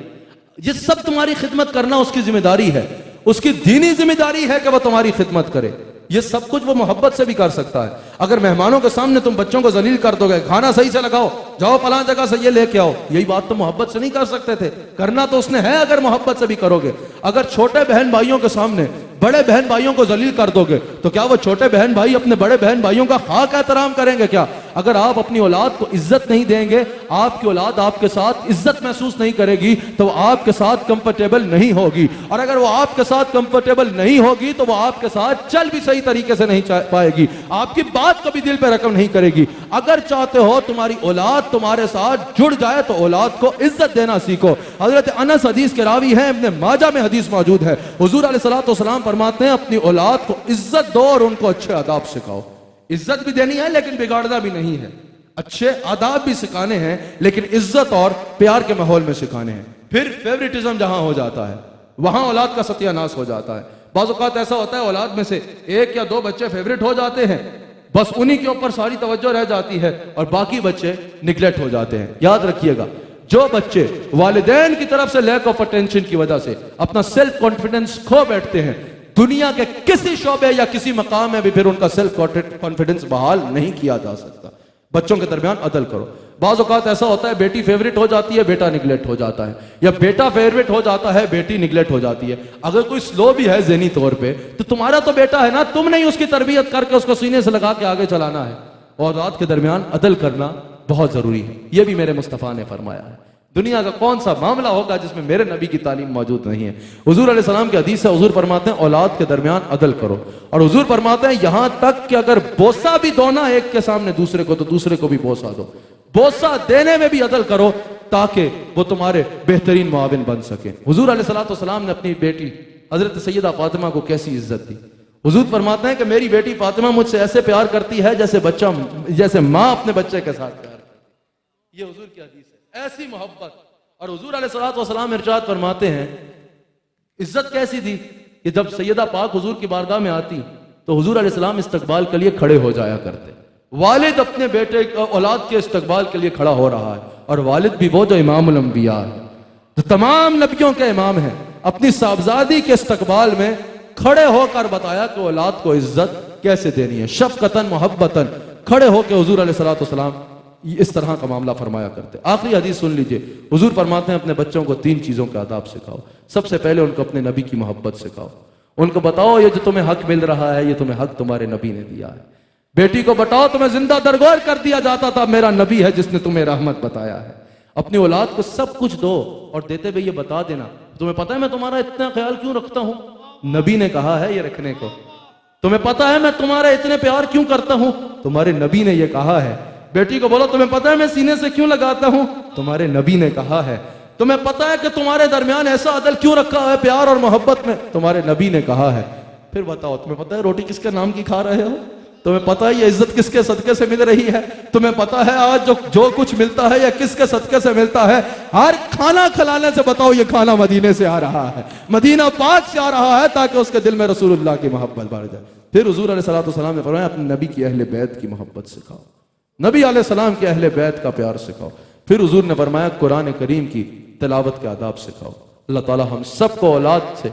Speaker 2: ये सब तुम्हारी खिदमत करना उसकी जिम्मेदारी है, उसकी दीनी जिम्मेदारी है कि वह तुम्हारी खिदमत करे। ये सब कुछ वो मोहब्बत से भी कर सकता है। अगर मेहमानों के सामने तुम बच्चों को जलील कर दोगे, खाना सही से लगाओ, जाओ फलां जगह से ये लेके आओ, यही बात तो मोहब्बत से नहीं कर सकते थे, करना तो उसने है अगर मोहब्बत से भी करोगे। अगर छोटे बहन भाइयों के सामने बड़े बहन भाइयों को जलील कर दोगे तो क्या वो छोटे बहन भाई अपने बड़े बहन भाइयों का खाक एहतराम करेंगे क्या? अगर आप अपनी औलाद को इज्जत नहीं देंगे, आपकी औलाद आपके साथ इज्जत महसूस नहीं करेगी, तो वो आपके साथ कंफर्टेबल नहीं होगी, और अगर वो आपके साथ कंफर्टेबल नहीं होगी तो वो आपके साथ चल भी सही तरीके से नहीं पाएगी, आपकी बात को भी दिल पे रकम नहीं करेगी। अगर चाहते हो तुम्हारी औलाद तुम्हारे साथ जुड़ जाए तो औलाद को इज्जत देना सीखो। हजरत अनस हदीस के रावी हैं, इब्ने माजा में हदीस मौजूद है, हुजूर अलैहिस्सलातु वस्सलाम फरमाते हैं अपनी औलाद को इज्जत दो और उनको अच्छे आदाब सिखाओ। इज्जत भी देनी है लेकिन बिगाड़ना भी नहीं है, अच्छे आदाब भी सिखाने हैं लेकिन इज्जत और प्यार के माहौल में सिखाने हैं। फिर फेवरेटिज्म जहां हो जाता है वहां औलाद का सत्यानाश हो जाता है। बाज़ औक़ात ऐसा होता है औलाद में से 1 या 2 बच्चे फेवरेट हो जाते हैं, बस उन्हीं के ऊपर सारी तवज्जो रह जाती है और बाकी बच्चे निगलेक्ट हो जाते हैं। याद रखिएगा, जो बच्चे वालिदैन की तरफ से लैक ऑफ अटेंशन की वजह से अपना सेल्फ कॉन्फिडेंस खो बैठते हैं, दुनिया के किसी शोबे या किसी मकाम में भी फिर उनका सेल्फ कॉन्फिडेंस बहाल नहीं किया जा सकता। बच्चों के दरमियान अदल करो। बाज़ औक़ात ऐसा होता है बेटी फेवरेट हो जाती है, बेटा निगलेक्ट हो जाता है, या बेटा फेवरेट हो जाता है, बेटी निगलेक्ट हो जाती है। अगर कोई स्लो भी है ज़हनी तौर पे तो तुम्हारा तो बेटा है ना, तुम नहीं उसकी तरबियत करके उसको सीने से लगा के आगे चलाना है। औलाद के दरमियान अदल करना बहुत जरूरी है, यह भी मेरे मुस्तफ़ा ने फरमाया है। दुनिया का कौन सा मामला होगा जिसमें मेरे नबी की तालीम मौजूद नहीं है। हुजूर अलैहिस्सलाम की हदीस से हुजूर फरमाते हैं औलाद के दरमियान अदल करो, और हुजूर फरमाते हैं यहां तक कि अगर बोसा भी दो ना एक के सामने दूसरे को, तो दूसरे को भी बोसा दो। बोसा देने में भी अदल करो ताकि वो तुम्हारे बेहतरीन मुआविन बन सके। हुजूर अलैहिस्सलाम ने अपनी बेटी हजरत सैयदा फातिमा को कैसी इज्जत दी। हुजूर फरमाते हैं कि मेरी बेटी फातिमा मुझसे ऐसे प्यार करती है जैसे माँ अपने बच्चे के साथ प्यार करती। ये हुजूर की हदीस है, ऐसी मोहब्बत। और हुजूर अलैहिस्सलाम इरशाद फरमाते हैं इज्जत कैसी दी कि जब सैयदा पाक हुजूर की बारगाह में आती तो हुजूर अलैहिस्सलाम इस्तकबाल के लिए खड़े हो जाया करते। वालिद अपने बेटे औलाद के इस्तकबाल के लिए खड़ा हो रहा है, और वालिद भी वो जो इमामुल अंबिया है, जो तमाम नबियों के इमाम हैं, अपनी साहबजादी के इस्तकबाल में खड़े होकर बताया कि औलाद को इज्जत कैसे देनी है। शफकतन मोहब्बतन खड़े होकर हुजूर अलैहिस्सलाम इस तरह का मामला फरमाया करते। आखिरी हदीस सुन लीजिए, हुजूर फरमाते हैं अपने बच्चों को 3 चीजों का आदाब सिखाओ। सबसे पहले उनको अपने नबी की मोहब्बत सिखाओ, उनको बताओ ये जो तुम्हें हक मिल रहा है ये तुम्हें हक तुम्हारे नबी ने दिया है। बेटी को बताओ तुम्हें जिंदा दरगोर कर दिया जाता था, मेरा नबी है जिसने तुम्हें रहमत बताया है। अपनी औलाद को सब कुछ दो और देते हुए ये बता देना तुम्हें पता है मैं तुम्हारा इतना ख्याल क्यों रखता हूं, नबी ने कहा है ये रखने को। तुम्हें पता है मैं तुम्हारे इतने प्यार क्यों करता हूं? तुम्हारे नबी ने यह कहा है। बेटी को बोलो तुम्हें पता है मैं सीने से क्यों लगाता हूं? तुम्हारे नबी ने कहा है। तुम्हें पता है कि तुम्हारे दरमियान ऐसा अदल क्यों रखा है प्यार और मोहब्बत में? तुम्हारे नबी ने कहा है। फिर बताओ तुम्हें पता है रोटी किसके नाम की खा रहे हो? तुम्हें पता है ये इज्जत किसके सदके से मिल रही है? तुम्हें पता है आज जो कुछ मिलता है या किसके सदके से मिलता है? हर खाना खिलाने से बताओ ये खाना मदीने से आ रहा है, मदीना पाक से आ रहा है, ताकि उसके दिल में रसूलुल्लाह की मोहब्बत बढ़ जाए। फिर हुजूर अलैहिस्सलाम ने फरमाया अपने नबी की अहले बैत की मोहब्बत सिखाओ, नबी अलैहिस्सलाम के अहले बैत का प्यार सिखाओ। फिर हुजूर ने फरमाया कुरान करीम की तिलावत के आदाब सिखाओ। अल्लाह ताला हम सबको औलाद से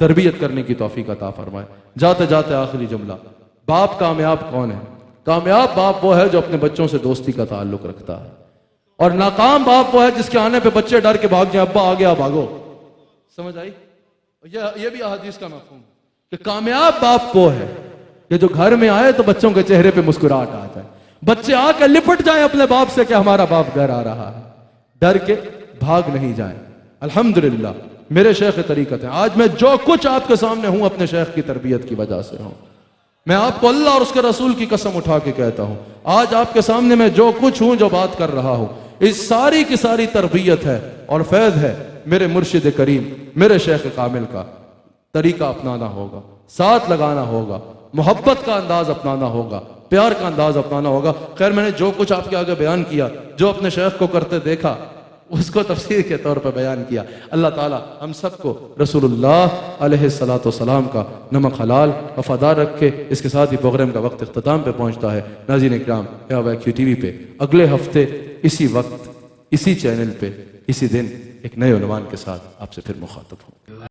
Speaker 2: तरबियत करने की तौफीक अता फरमाए। जाते जाते आखिरी जुमला, बाप कामयाब कौन है? कामयाब बाप वो है जो अपने बच्चों से दोस्ती का ताल्लुक रखता है, और नाकाम बाप वो है जिसके आने पे बच्चे डर के भाग जाए, अब्बा आ गया भागो। समझ आई? ये भी अहादीस का मफहूम कि कामयाब बाप वो है कि जो घर में आए तो बच्चों के चेहरे पे मुस्कुराहट आ जाए, बच्चे आकर लिपट जाए अपने बाप से कि हमारा बाप घर आ रहा है, डर के भाग नहीं जाए। अल्हम्दुलिल्लाह मेरे शेख तरीकत है। आज मैं जो कुछ आपके सामने हूं अपने शेख की तरबियत की वजह से हूं। मैं आपको अल्लाह और उसके रसूल की कसम उठा के कहता हूं, आज आपके सामने मैं जो कुछ हूं, जो बात कर रहा हूं, इस सारी की सारी तरबियत है और फैज़ है मेरे मुर्शिद करीम, मेरे शेख कामिल का। तरीका अपनाना होगा, साथ लगाना होगा, मोहब्बत का अंदाज अपनाना होगा, प्यार का अंदाज अपनाना होगा। खैर मैंने जो कुछ आपके आगे बयान किया, जो अपने शेख को करते देखा, उसको तफसीर के तौर पर बयान किया। अल्लाह ताला हम सबको रसूलुल्लाह अलैहिस्सलातु वस्सलाम का नमक हलाल वफादार रखे। इसके साथ ही प्रोग्राम का वक्त इख्तिताम पे पहुंचता है। नाज़रीन इकराम, YQ TV पे अगले हफ्ते इसी वक्त इसी चैनल पे इसी दिन एक नए उन्वान के साथ आपसे फिर मुखातब हूँ।